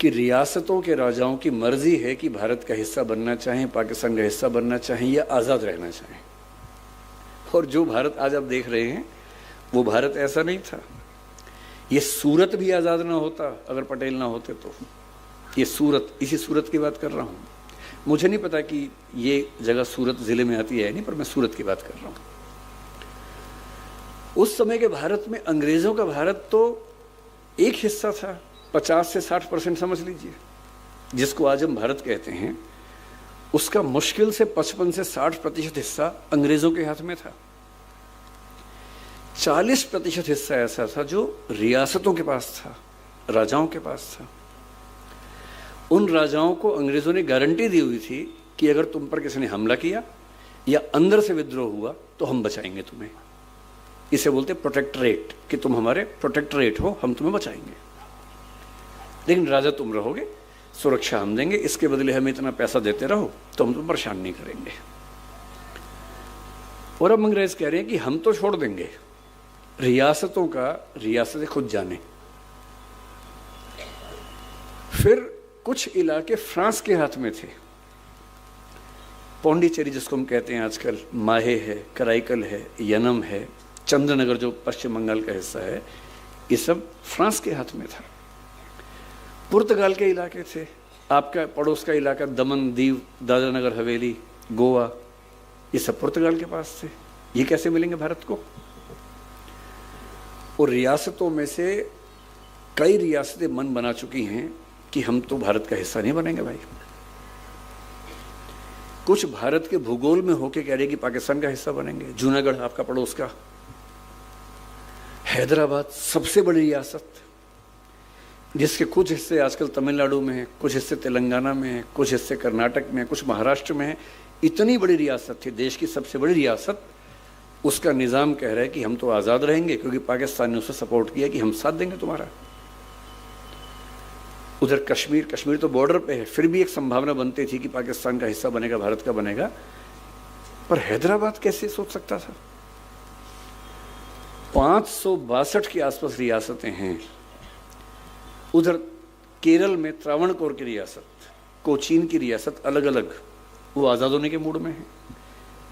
कि रियासतों के राजाओं की मर्जी है कि भारत का हिस्सा बनना चाहें, पाकिस्तान का हिस्सा बनना चाहें या आज़ाद रहना चाहें। और जो भारत आज आप देख रहे हैं वो भारत ऐसा नहीं था। ये सूरत भी आज़ाद ना होता अगर पटेल ना होते तो। ये सूरत, इसी सूरत की बात कर रहा हूँ। मुझे नहीं पता कि ये जगह सूरत ज़िले में आती है नहीं, पर मैं सूरत की बात कर रहा हूँ। उस समय के भारत में अंग्रेज़ों का भारत तो एक हिस्सा था, 50 से 60% समझ लीजिए, जिसको आज हम भारत कहते हैं, उसका मुश्किल से 55 से 60% हिस्सा अंग्रेज़ों के हाथ में था। 40% हिस्सा ऐसा था जो रियासतों के पास था, राजाओं के पास था। उन राजाओं को अंग्रेज़ों ने गारंटी दी हुई थी कि अगर तुम पर किसी ने हमला किया या अंदर से विद्रोह हुआ तो हम बचाएंगे तुम्हें। इसे बोलते प्रोटेक्टरेट, कि तुम हमारे प्रोटेक्टरेट हो, हम तुम्हें बचाएंगे, लेकिन राजा तुम रहोगे, सुरक्षा हम देंगे, इसके बदले हमें इतना पैसा देते रहो तो हम तुम्हें परेशान नहीं करेंगे। और अब अंग्रेज कह रहे हैं कि हम तो छोड़ देंगे, रियासतों का रियासतें खुद जाने। फिर कुछ इलाके फ्रांस के हाथ में थे, पौंडीचेरी जिसको हम कहते हैं आजकल, माहे है, कराईकल है, यनम है, चंद्रनगर जो पश्चिम बंगाल का हिस्सा है, ये सब फ्रांस के हाथ में था। पुर्तगाल के इलाके थे, आपका पड़ोस का इलाका दमन दीव, दादरा नगर हवेली, गोवा, ये सब पुर्तगाल के पास थे। ये कैसे मिलेंगे भारत को? और रियासतों में से कई रियासतें मन बना चुकी हैं कि हम तो भारत का हिस्सा नहीं बनेंगे भाई। कुछ भारत के भूगोल में होके कह रहे कि पाकिस्तान का हिस्सा बनेंगे। जूनागढ़ आपका पड़ोस का, हैदराबाद सबसे बड़ी रियासत, जिसके कुछ हिस्से आजकल तमिलनाडु में हैं, कुछ हिस्से तेलंगाना में हैं, कुछ हिस्से कर्नाटक में हैं, कुछ महाराष्ट्र में हैं। इतनी बड़ी रियासत थी, देश की सबसे बड़ी रियासत, उसका निज़ाम कह रहा है कि हम तो आज़ाद रहेंगे क्योंकि पाकिस्तान ने उसे सपोर्ट किया कि हम साथ देंगे तुम्हारा। उधर कश्मीर तो बॉर्डर पे है, फिर भी एक संभावना बनती थी कि पाकिस्तान का हिस्सा बनेगा, भारत का बनेगा। पर हैदराबाद कैसे सोच सकता था? 562 के आसपास रियासतें हैं। उधर केरल में त्रावणकोर की रियासत, कोचीन की रियासत, अलग अलग, वो आज़ाद होने के मूड में है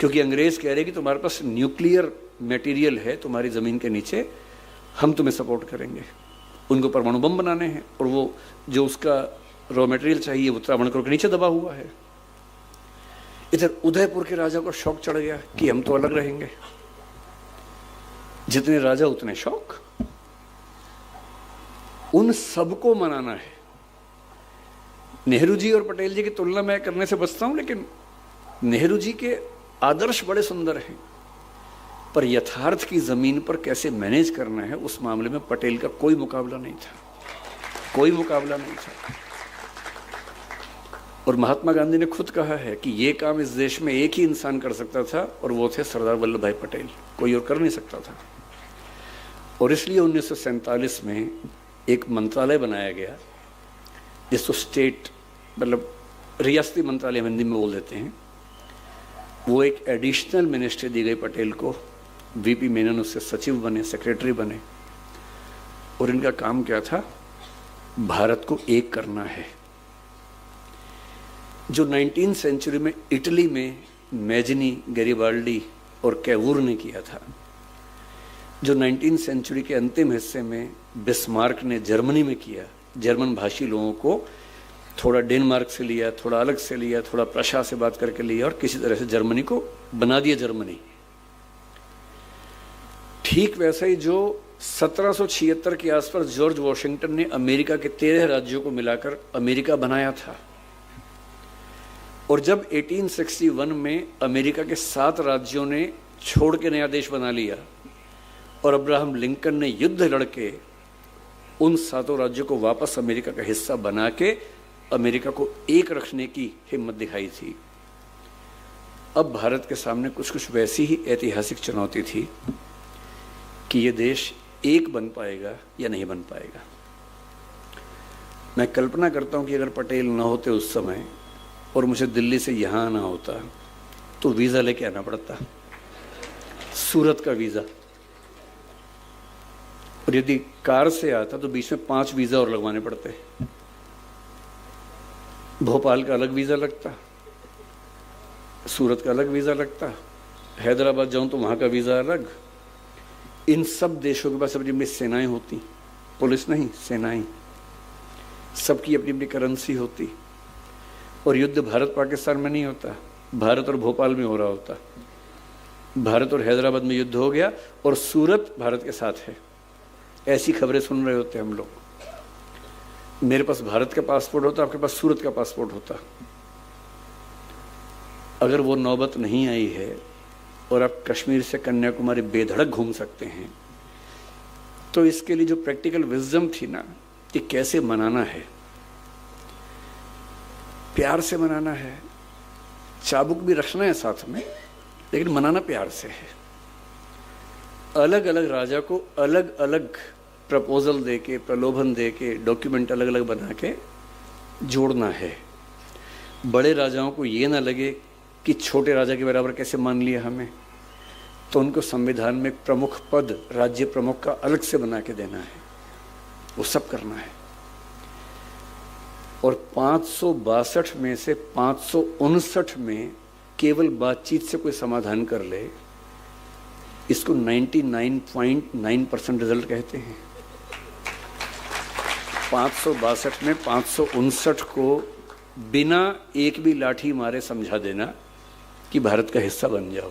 क्योंकि अंग्रेज कह रहे कि तुम्हारे पास न्यूक्लियर मटेरियल है तुम्हारी ज़मीन के नीचे, हम तुम्हें सपोर्ट करेंगे। उनको परमाणु बम बनाने हैं और वो जो उसका रॉ मटेरियल चाहिए वो त्रावणकोर के नीचे दबा हुआ है। इधर उदयपुर के राजा को शौक चढ़ गया कि हम तो अलग रहेंगे। जितने राजा उतने शौक। उन सबको मनाना है। नेहरू जी और पटेल जी की तुलना मैं करने से बचता हूं, लेकिन नेहरू जी के आदर्श बड़े सुंदर हैं, पर यथार्थ की जमीन पर कैसे मैनेज करना है उस मामले में पटेल का कोई मुकाबला नहीं था, कोई मुकाबला नहीं था। और महात्मा गांधी ने खुद कहा है कि ये काम इस देश में एक ही इंसान कर सकता था और वो थे सरदार वल्लभ भाई पटेल, कोई और कर नहीं सकता था। और इसलिए 1947 में एक मंत्रालय बनाया गया जिसको स्टेट, मतलब रियासती मंत्रालय हिंदी में बोल देते हैं। वो एक एडिशनल मिनिस्ट्री दी गई पटेल को। वीपी मेनन उससे सचिव बने, सेक्रेटरी बने। और इनका काम क्या था? भारत को एक करना है। जो 19वीं सेंचुरी में इटली में मैजनी, गैरिबाल्डी और कैवूर ने किया था, जो 19वीं सेंचुरी के अंतिम हिस्से में बिस्मार्क ने जर्मनी में किया, जर्मन भाषी लोगों को थोड़ा डेनमार्क से लिया, थोड़ा अलग से लिया, थोड़ा प्रशा से बात करके लिया और किसी तरह से जर्मनी को बना दिया जर्मनी। ठीक वैसा ही जो 1776 के आसपास जॉर्ज वॉशिंगटन ने अमेरिका के 13 राज्यों को मिलाकर अमेरिका बनाया था। और जब 1861 में अमेरिका के 7 राज्यों ने छोड़ के नया देश बना लिया और अब्राहम लिंकन ने युद्ध लड़के उन 7 राज्यों को वापस अमेरिका का हिस्सा बना के अमेरिका को एक रखने की हिम्मत दिखाई थी। अब भारत के सामने कुछ कुछ वैसी ही ऐतिहासिक चुनौती थी कि ये देश एक बन पाएगा या नहीं बन पाएगा। मैं कल्पना करता हूं कि अगर पटेल न होते उस समय और मुझे दिल्ली से यहाँ आना होता तो वीज़ा लेके आना पड़ता, सूरत का वीज़ा। और यदि कार से आता तो बीच में 5 वीज़ा और लगवाने पड़ते। भोपाल का अलग वीज़ा लगता, सूरत का अलग वीज़ा लगता, हैदराबाद जाऊं तो वहाँ का वीज़ा अलग। इन सब देशों के पास अपनी अपनी सेनाएं होती, पुलिस नहीं, सेनाएं, सबकी अपनी अपनी करेंसी होती। और युद्ध भारत पाकिस्तान में नहीं होता, भारत और भोपाल में हो रहा होता। भारत और हैदराबाद में युद्ध हो गया और सूरत भारत के साथ है, ऐसी खबरें सुन रहे होते हम लोग। मेरे पास भारत का पासपोर्ट होता, आपके पास सूरत का पासपोर्ट होता। अगर वो नौबत नहीं आई है और आप कश्मीर से कन्याकुमारी बेधड़क घूम सकते हैं, तो इसके लिए जो प्रैक्टिकल विजडम थी ना कि कैसे मनाना है, प्यार से मनाना है, चाबुक भी रखना है साथ में, लेकिन मनाना प्यार से है। अलग अलग राजा को अलग अलग प्रपोजल दे के, प्रलोभन दे के, डॉक्यूमेंट अलग अलग बना के जोड़ना है। बड़े राजाओं को ये ना लगे कि छोटे राजा के बराबर कैसे मान लिया हमें, तो उनको संविधान में प्रमुख पद राज्य प्रमुख का अलग से बना के देना है, वो सब करना है। और 562 में से 559 में केवल बातचीत से कोई समाधान कर ले, इसको 99.9% रिजल्ट कहते हैं। 562 में 559 को बिना एक भी लाठी मारे समझा देना कि भारत का हिस्सा बन जाओ,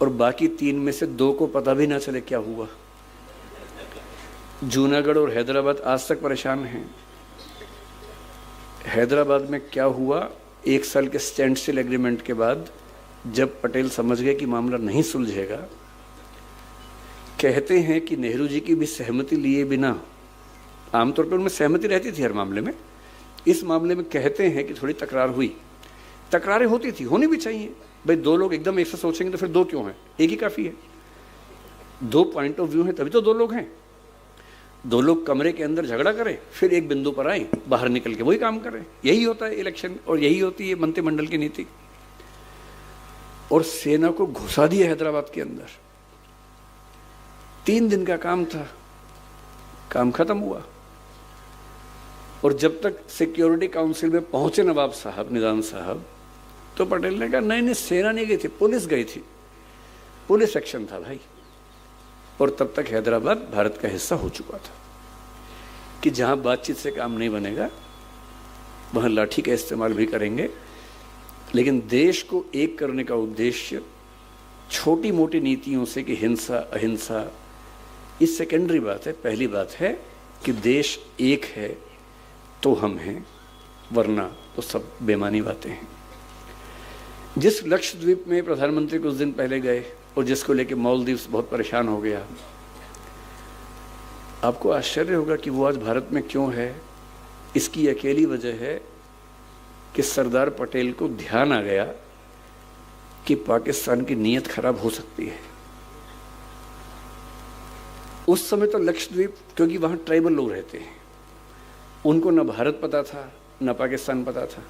और बाकी 3 में से 2 को पता भी ना चले क्या हुआ। जूनागढ़ और हैदराबाद आज तक परेशान हैं। हैदराबाद में क्या हुआ, 1 साल के स्टैंड स्टिल एग्रीमेंट के बाद जब पटेल समझ गए कि मामला नहीं सुलझेगा, कहते हैं कि नेहरू जी की भी सहमति लिए बिना, आमतौर पर उनमें सहमति रहती थी हर मामले में, इस मामले में कहते हैं कि थोड़ी तकरार हुई। तकरारें होती थी, होनी भी चाहिए भाई। 2 लोग एकदम एक से सोचेंगे तो फिर 2 क्यों हैं, एक ही काफ़ी है। 2 पॉइंट ऑफ व्यू हैं तभी तो 2 लोग हैं। 2 लोग कमरे के अंदर झगड़ा करें, फिर एक बिंदु पर आए, बाहर निकल के वही काम करें। यही होता है इलेक्शन, और यही होती है मंत्रिमंडल की नीति। और सेना को घुसा दिया हैदराबाद के अंदर। 3 दिन का काम था, काम खत्म हुआ। और जब तक सिक्योरिटी काउंसिल में पहुंचे नवाब साहब, निजाम साहब, तो पटेल ने कहा नहीं, सेना नहीं गई थी, पुलिस गई थी, पुलिस एक्शन था भाई। और तब तक हैदराबाद भारत का हिस्सा हो चुका था कि जहां बातचीत से काम नहीं बनेगा वहां लाठी का इस्तेमाल भी करेंगे। लेकिन देश को एक करने का उद्देश्य छोटी मोटी नीतियों से कि हिंसा अहिंसा, ये सेकेंडरी बात है। पहली बात है कि देश एक है तो हम हैं, वरना तो सब बेमानी बातें हैं। जिस लक्षद्वीप में प्रधानमंत्री कुछ दिन पहले गए और जिसको लेके मालदीव्स बहुत परेशान हो गया, आपको आश्चर्य होगा कि वो आज भारत में क्यों है। इसकी अकेली वजह है कि सरदार पटेल को ध्यान आ गया कि पाकिस्तान की नीयत खराब हो सकती है। उस समय तो लक्षद्वीप, क्योंकि वहां ट्राइबल लोग रहते हैं, उनको न भारत पता था न पाकिस्तान पता था।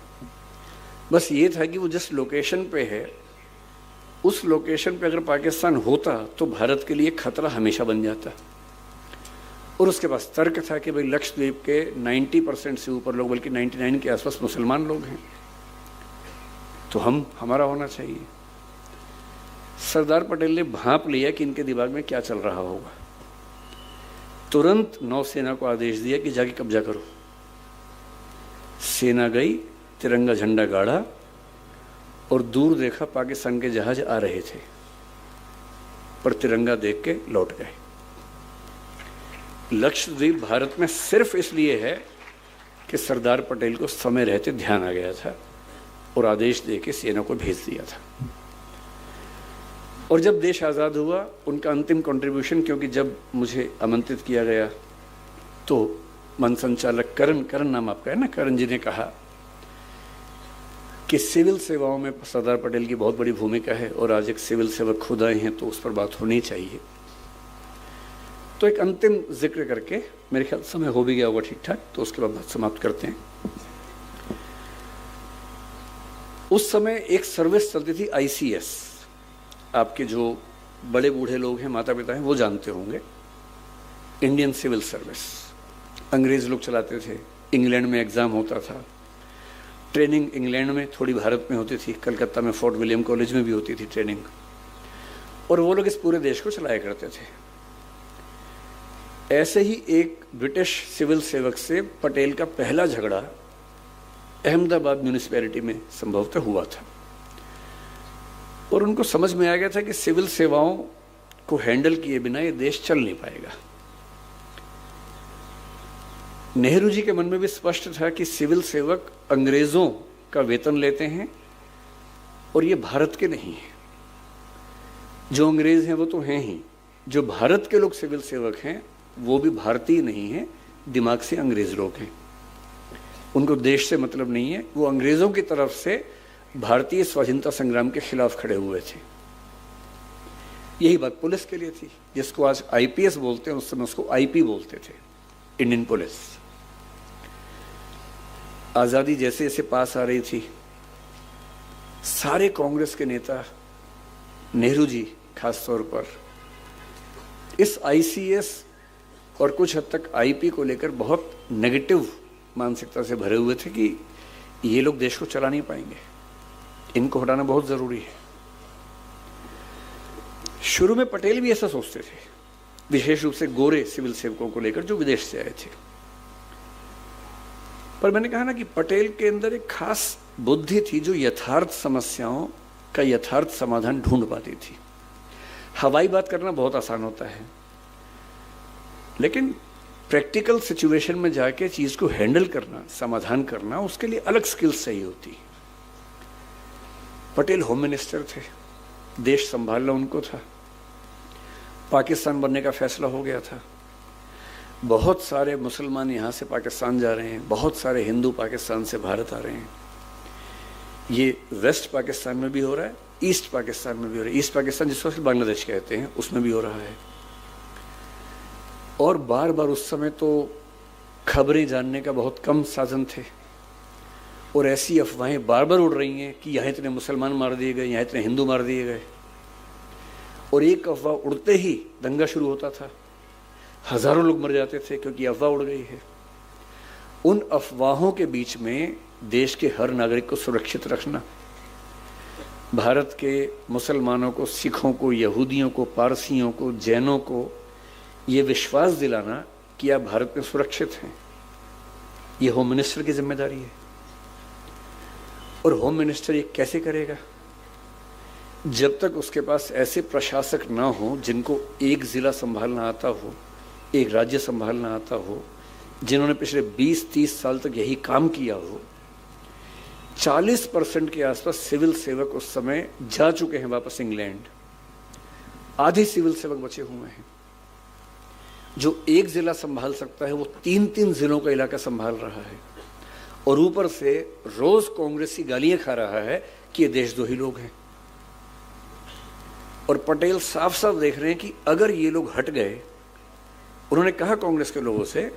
बस ये था कि वो जिस लोकेशन पे है, उस लोकेशन पे अगर पाकिस्तान होता तो भारत के लिए खतरा हमेशा बन जाता। और उसके पास तर्क था कि भाई लक्षद्वीप के 90% से ऊपर लोग, बल्कि 99 के आसपास मुसलमान लोग हैं, तो हमारा होना चाहिए। सरदार पटेल ने भांप लिया कि इनके दिमाग में क्या चल रहा होगा। तुरंत नौसेना को आदेश दिया कि जाके कब्जा करो। सेना गई, तिरंगा झंडा गाड़ा और दूर देखा पाकिस्तान के जहाज आ रहे थे, पर तिरंगा देख के लौट गए। लक्षद्वीप भारत में सिर्फ इसलिए है कि सरदार पटेल को समय रहते ध्यान आ गया था और आदेश देके सेना को भेज दिया था। और जब देश आज़ाद हुआ, उनका अंतिम कंट्रीब्यूशन, क्योंकि जब मुझे आमंत्रित किया गया तो मन संचालक करण नाम आपका है ना, करण जी ने कहा कि सिविल सेवाओं में सरदार पटेल की बहुत बड़ी भूमिका है और आज एक सिविल सेवक खुद आए हैं तो उस पर बात होनी चाहिए। तो एक अंतिम जिक्र करके, मेरे ख्याल समय हो भी गया होगा ठीक ठाक, तो उसके बाद बात समाप्त करते हैं। उस समय एक सर्विस चलती थी ICS, आपके जो बड़े बूढ़े लोग हैं, माता पिता हैं, वो जानते होंगे, इंडियन सिविल सर्विस। अंग्रेज लोग चलाते थे, इंग्लैंड में एग्ज़ाम होता था, ट्रेनिंग इंग्लैंड में, थोड़ी भारत में होती थी, कलकत्ता में फोर्ट विलियम कॉलेज में भी होती थी ट्रेनिंग, और वो लोग इस पूरे देश को चलाया करते थे। ऐसे ही एक ब्रिटिश सिविल सेवक से पटेल का पहला झगड़ा अहमदाबाद म्यूनिसिपैलिटी में संभवतः हुआ था, और उनको समझ में आ गया था कि सिविल सेवाओं को हैंडल किए बिना ये देश चल नहीं पाएगा। नेहरू जी के मन में भी स्पष्ट था कि सिविल सेवक अंग्रेजों का वेतन लेते हैं और ये भारत के नहीं है। जो अंग्रेज हैं वो तो हैं ही, जो भारत के लोग सिविल सेवक हैं वो भी भारतीय नहीं है, दिमाग से अंग्रेज लोग हैं। उनको देश से मतलब नहीं है, वो अंग्रेजों की तरफ से भारतीय स्वाधीनता संग्राम के खिलाफ खड़े हुए थे। यही बात पुलिस के लिए थी, जिसको आज IPS बोलते हैं, उस समय उसको IP बोलते थे, इंडियन पुलिस। आज़ादी जैसे जैसे पास आ रही थी, सारे कांग्रेस के नेता, नेहरू जी खास तौर पर, इस ICS और कुछ हद तक IP को लेकर बहुत नेगेटिव मानसिकता से भरे हुए थे कि ये लोग देश को चला नहीं पाएंगे। इनको हटाना बहुत जरूरी है। शुरू में पटेल भी ऐसा सोचते थे, विशेष रूप से गोरे सिविल सेवकों को लेकर जो विदेश से आए थे। पर मैंने कहा ना कि पटेल के अंदर एक खास बुद्धि थी जो यथार्थ समस्याओं का यथार्थ समाधान ढूंढ पाती थी। हवाई बात करना बहुत आसान होता है, लेकिन प्रैक्टिकल सिचुएशन में जाके चीज को हैंडल करना, समाधान करना, उसके लिए अलग स्किल्स चाहिए होती। पटेल होम मिनिस्टर थे, देश संभालना उनको था। पाकिस्तान बनने का फैसला हो गया था, बहुत सारे मुसलमान यहां से पाकिस्तान जा रहे हैं, बहुत सारे हिंदू पाकिस्तान से भारत आ रहे हैं। ये वेस्ट पाकिस्तान में भी हो रहा है, ईस्ट पाकिस्तान में भी हो रहा है। ईस्ट पाकिस्तान जिसको बांग्लादेश कहते हैं उसमें भी हो रहा है। और बार बार उस समय तो खबरें जानने का बहुत कम साधन थे, और ऐसी अफवाहें बार बार उड़ रही हैं कि यहाँ इतने मुसलमान मार दिए गए, यहाँ इतने हिंदू मार दिए गए। और एक अफवाह उड़ते ही दंगा शुरू होता था, हजारों लोग मर जाते थे क्योंकि अफवाह उड़ गई है। उन अफवाहों के बीच में देश के हर नागरिक को सुरक्षित रखना, भारत के मुसलमानों को, सिखों को, यहूदियों को, पारसियों को, जैनों को ये विश्वास दिलाना कि आप भारत में सुरक्षित हैं, ये होम मिनिस्टर की जिम्मेदारी है। और होम मिनिस्टर ये कैसे करेगा? जब तक उसके पास ऐसे प्रशासक ना हो जिनको एक जिला संभालना आता हो, एक राज्य संभालना आता हो, जिन्होंने पिछले 20-30 साल तक यही काम किया हो। 40% के आसपास सिविल सेवक उस समय जा चुके हैं वापस इंग्लैंड, आधे सिविल सेवक बचे हुए हैं। जो एक जिला संभाल सकता है वो 3-3 जिलों का इलाका संभाल रहा है, और ऊपर से रोज कांग्रेस की गालियां खा रहा है कि ये देशद्रोही लोग हैं। और पटेल साफ साफ देख रहे हैं कि अगर ये लोग हट गए, उन्होंने कहा कांग्रेस के लोगों से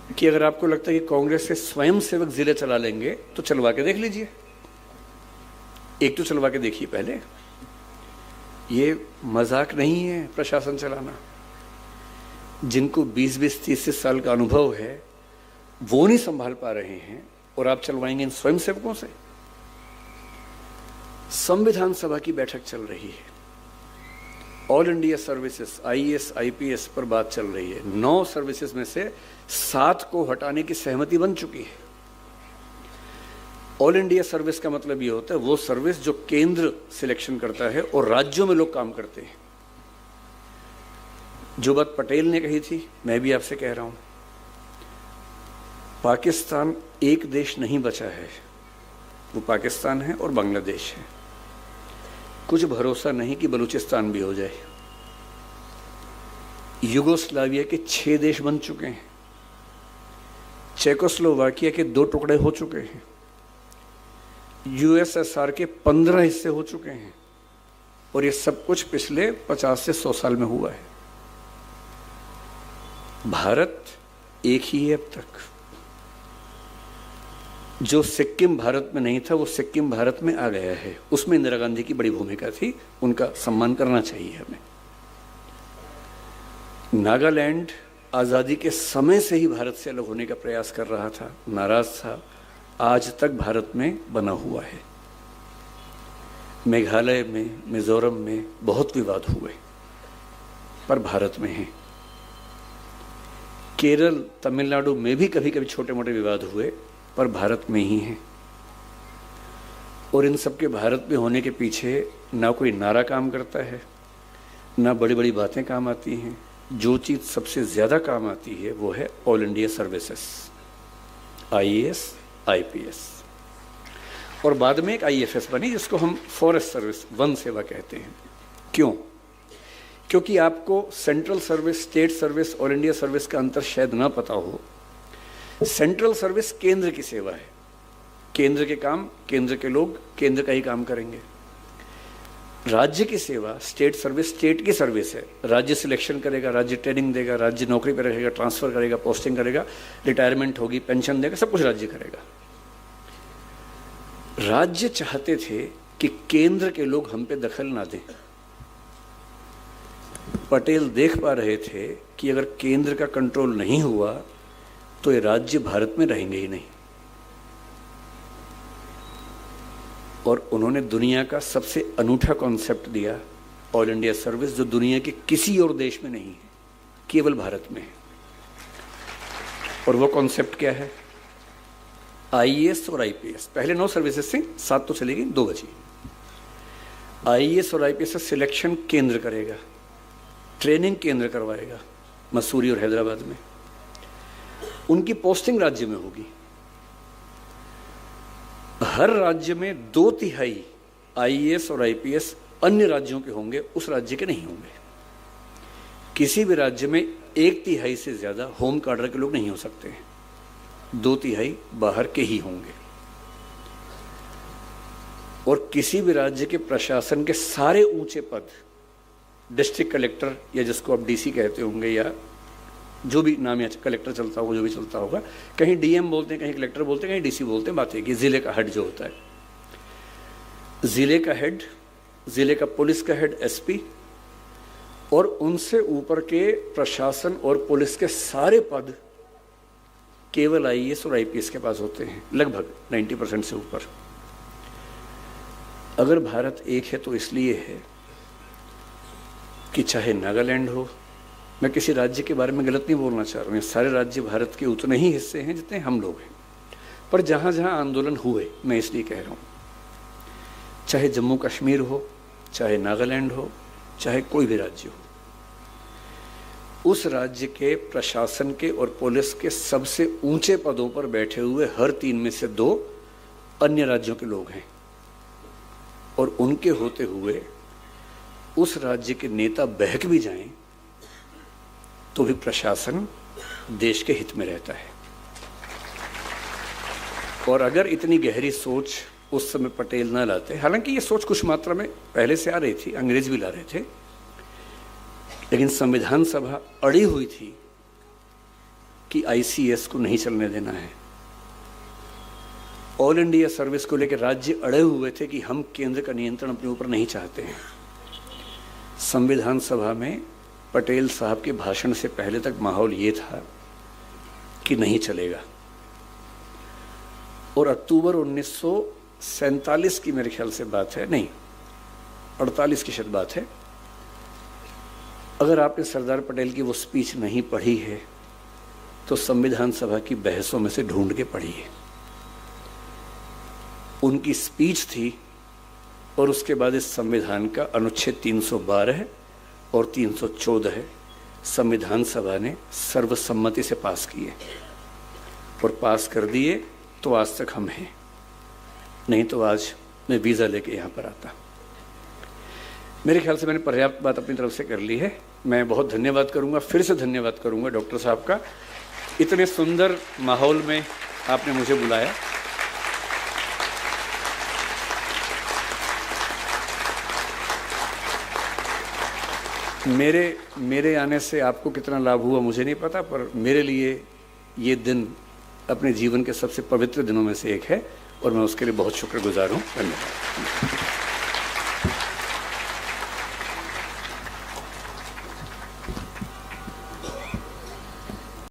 कि अगर आपको लगता है कि कांग्रेस से स्वयं सेवक जिले चला लेंगे तो चलवा के देख लीजिए, एक तो चलवा के देखिए पहले। ये मजाक नहीं है प्रशासन चलाना। जिनको 20-20, 30 साल का अनुभव है वो नहीं संभाल पा रहे हैं, और आप चलवाएंगे इन स्वयं सेवकों से। संविधान सभा की बैठक चल रही है, all India services IAS IPS पर बात चल रही है। 9 सर्विसेज में से 7 को हटाने की सहमति बन चुकी है। ऑल इंडिया सर्विस का मतलब ये होता है वो सर्विस जो केंद्र सिलेक्शन करता है और राज्यों में लोग काम करते हैं। जो बात पटेल ने कही थी मैं भी आपसे कह रहा हूं, पाकिस्तान एक देश नहीं बचा है, वो पाकिस्तान है और बांग्लादेश है। कुछ भरोसा नहीं कि बलूचिस्तान भी हो जाए। युगोस्लाविया के 6 देश बन चुके हैं, चेकोस्लोवाकिया के 2 टुकड़े हो चुके हैं, USSR के 15 हिस्से हो चुके हैं, और ये सब कुछ पिछले 50 से 100 साल में हुआ है। भारत एक ही है अब तक। जो सिक्किम भारत में नहीं था वो सिक्किम भारत में आ गया है, उसमें इंदिरा गांधी की बड़ी भूमिका थी, उनका सम्मान करना चाहिए हमें। नागालैंड आजादी के समय से ही भारत से अलग होने का प्रयास कर रहा था, नाराज था, आज तक भारत में बना हुआ है। मेघालय में, मिजोरम में बहुत विवाद हुए पर भारत में है। केरल, तमिलनाडु में भी कभी कभी छोटे मोटे विवाद हुए पर भारत में ही है। और इन सब के भारत में होने के पीछे ना कोई नारा काम करता है, ना बड़ी बड़ी बातें काम आती हैं। जो चीज़ सबसे ज़्यादा काम आती है वो है all India services, IAS IPS, और बाद में एक IFS बनी जिसको हम फॉरेस्ट सर्विस, वन सेवा कहते हैं। क्यों? क्योंकि आपको central service, state service, all India service का अंतर शायद ना पता हो। सेंट्रल सर्विस केंद्र की सेवा है, केंद्र के काम, केंद्र के लोग केंद्र का ही काम करेंगे। राज्य की सेवा, स्टेट सर्विस, स्टेट की सर्विस है। राज्य सिलेक्शन करेगा, राज्य ट्रेनिंग देगा, राज्य नौकरी पर रहेगा, ट्रांसफर करेगा, पोस्टिंग करेगा, रिटायरमेंट होगी, पेंशन देगा, सब कुछ राज्य करेगा। राज्य चाहते थे कि केंद्र के लोग हम पे दखल ना दें। पटेल देख पा रहे थे कि अगर केंद्र का कंट्रोल नहीं हुआ तो ये राज्य भारत में रहेंगे ही नहीं। और उन्होंने दुनिया का सबसे अनूठा कॉन्सेप्ट दिया, ऑल इंडिया सर्विस, जो दुनिया के किसी और देश में नहीं है, केवल भारत में है। और वो कॉन्सेप्ट क्या है? आईएएस और आईपीएस। पहले 9 सर्विसेज से 7 तो चलेगी, 2 बची। आईएएस और आईपीएस का सिलेक्शन केंद्र करेगा, ट्रेनिंग केंद्र करवाएगा मसूरी और हैदराबाद में। उनकी पोस्टिंग राज्य में होगी। हर राज्य में 2/3 आईएएस और आईपीएस अन्य राज्यों के होंगे, उस राज्य के नहीं होंगे। किसी भी राज्य में 1/3 से ज्यादा होम कार्डर के लोग नहीं हो सकते हैं, 2/3 बाहर के ही होंगे। और किसी भी राज्य के प्रशासन के सारे ऊंचे पद, डिस्ट्रिक्ट कलेक्टर या जिसको आप डीसी कहते होंगे, या जो भी नाम या कलेक्टर चलता होगा, जो भी चलता होगा, कहीं डीएम बोलते हैं, कहीं कलेक्टर बोलते हैं, कहीं डीसी बोलते हैं, बात है कि जिले का हेड जो होता है, जिले का हेड, जिले का पुलिस का हेड एसपी, और उनसे ऊपर के प्रशासन और पुलिस के सारे पद केवल आईएएस और आईपीएस के पास होते हैं, लगभग 90% से ऊपर। अगर भारत एक है तो इसलिए है कि चाहे नागालैंड हो, मैं किसी राज्य के बारे में गलत नहीं बोलना चाह रहा हूँ, सारे राज्य भारत के उतने ही हिस्से हैं जितने हम लोग हैं, पर जहाँ जहाँ आंदोलन हुए, मैं इसलिए कह रहा हूँ, चाहे जम्मू कश्मीर हो, चाहे नागालैंड हो, चाहे कोई भी राज्य हो, उस राज्य के प्रशासन के और पुलिस के सबसे ऊंचे पदों पर बैठे हुए हर 3 में से 2 अन्य राज्यों के लोग हैं। और उनके होते हुए उस राज्य के नेता बहक भी जाएं तो भी प्रशासन देश के हित में रहता है। और अगर इतनी गहरी सोच उस समय पटेल ना लाते, हालांकि ये सोच कुछ मात्रा में पहले से आ रही थी, अंग्रेज भी ला रहे थे, लेकिन संविधान सभा अड़ी हुई थी कि आईसीएस को नहीं चलने देना है। ऑल इंडिया सर्विस को लेकर राज्य अड़े हुए थे कि हम केंद्र का नियंत्रण अपने ऊपर नहीं चाहते हैं। संविधान सभा में पटेल साहब के भाषण से पहले तक माहौल ये था कि नहीं चलेगा। और अक्टूबर 1947 की मेरे ख्याल से बात है, नहीं 48 की शायद बात है, अगर आपने सरदार पटेल की वो स्पीच नहीं पढ़ी है तो संविधान सभा की बहसों में से ढूंढ के पढ़िए। उनकी स्पीच थी और उसके बाद इस संविधान का अनुच्छेद 312 और 314 संविधान सभा ने सर्वसम्मति से पास किए और पास कर दिए, तो आज तक हम हैं, नहीं तो आज मैं वीज़ा लेके यहाँ पर आता। मेरे ख्याल से मैंने पर्याप्त बात अपनी तरफ से कर ली है। मैं बहुत धन्यवाद करूँगा, फिर से धन्यवाद करूँगा डॉक्टर साहब का, इतने सुंदर माहौल में आपने मुझे बुलाया। मेरे आने से आपको कितना लाभ हुआ मुझे नहीं पता, पर मेरे लिए ये दिन अपने जीवन के सबसे पवित्र दिनों में से एक है और मैं उसके लिए बहुत शुक्रगुजार हूँ। धन्यवाद।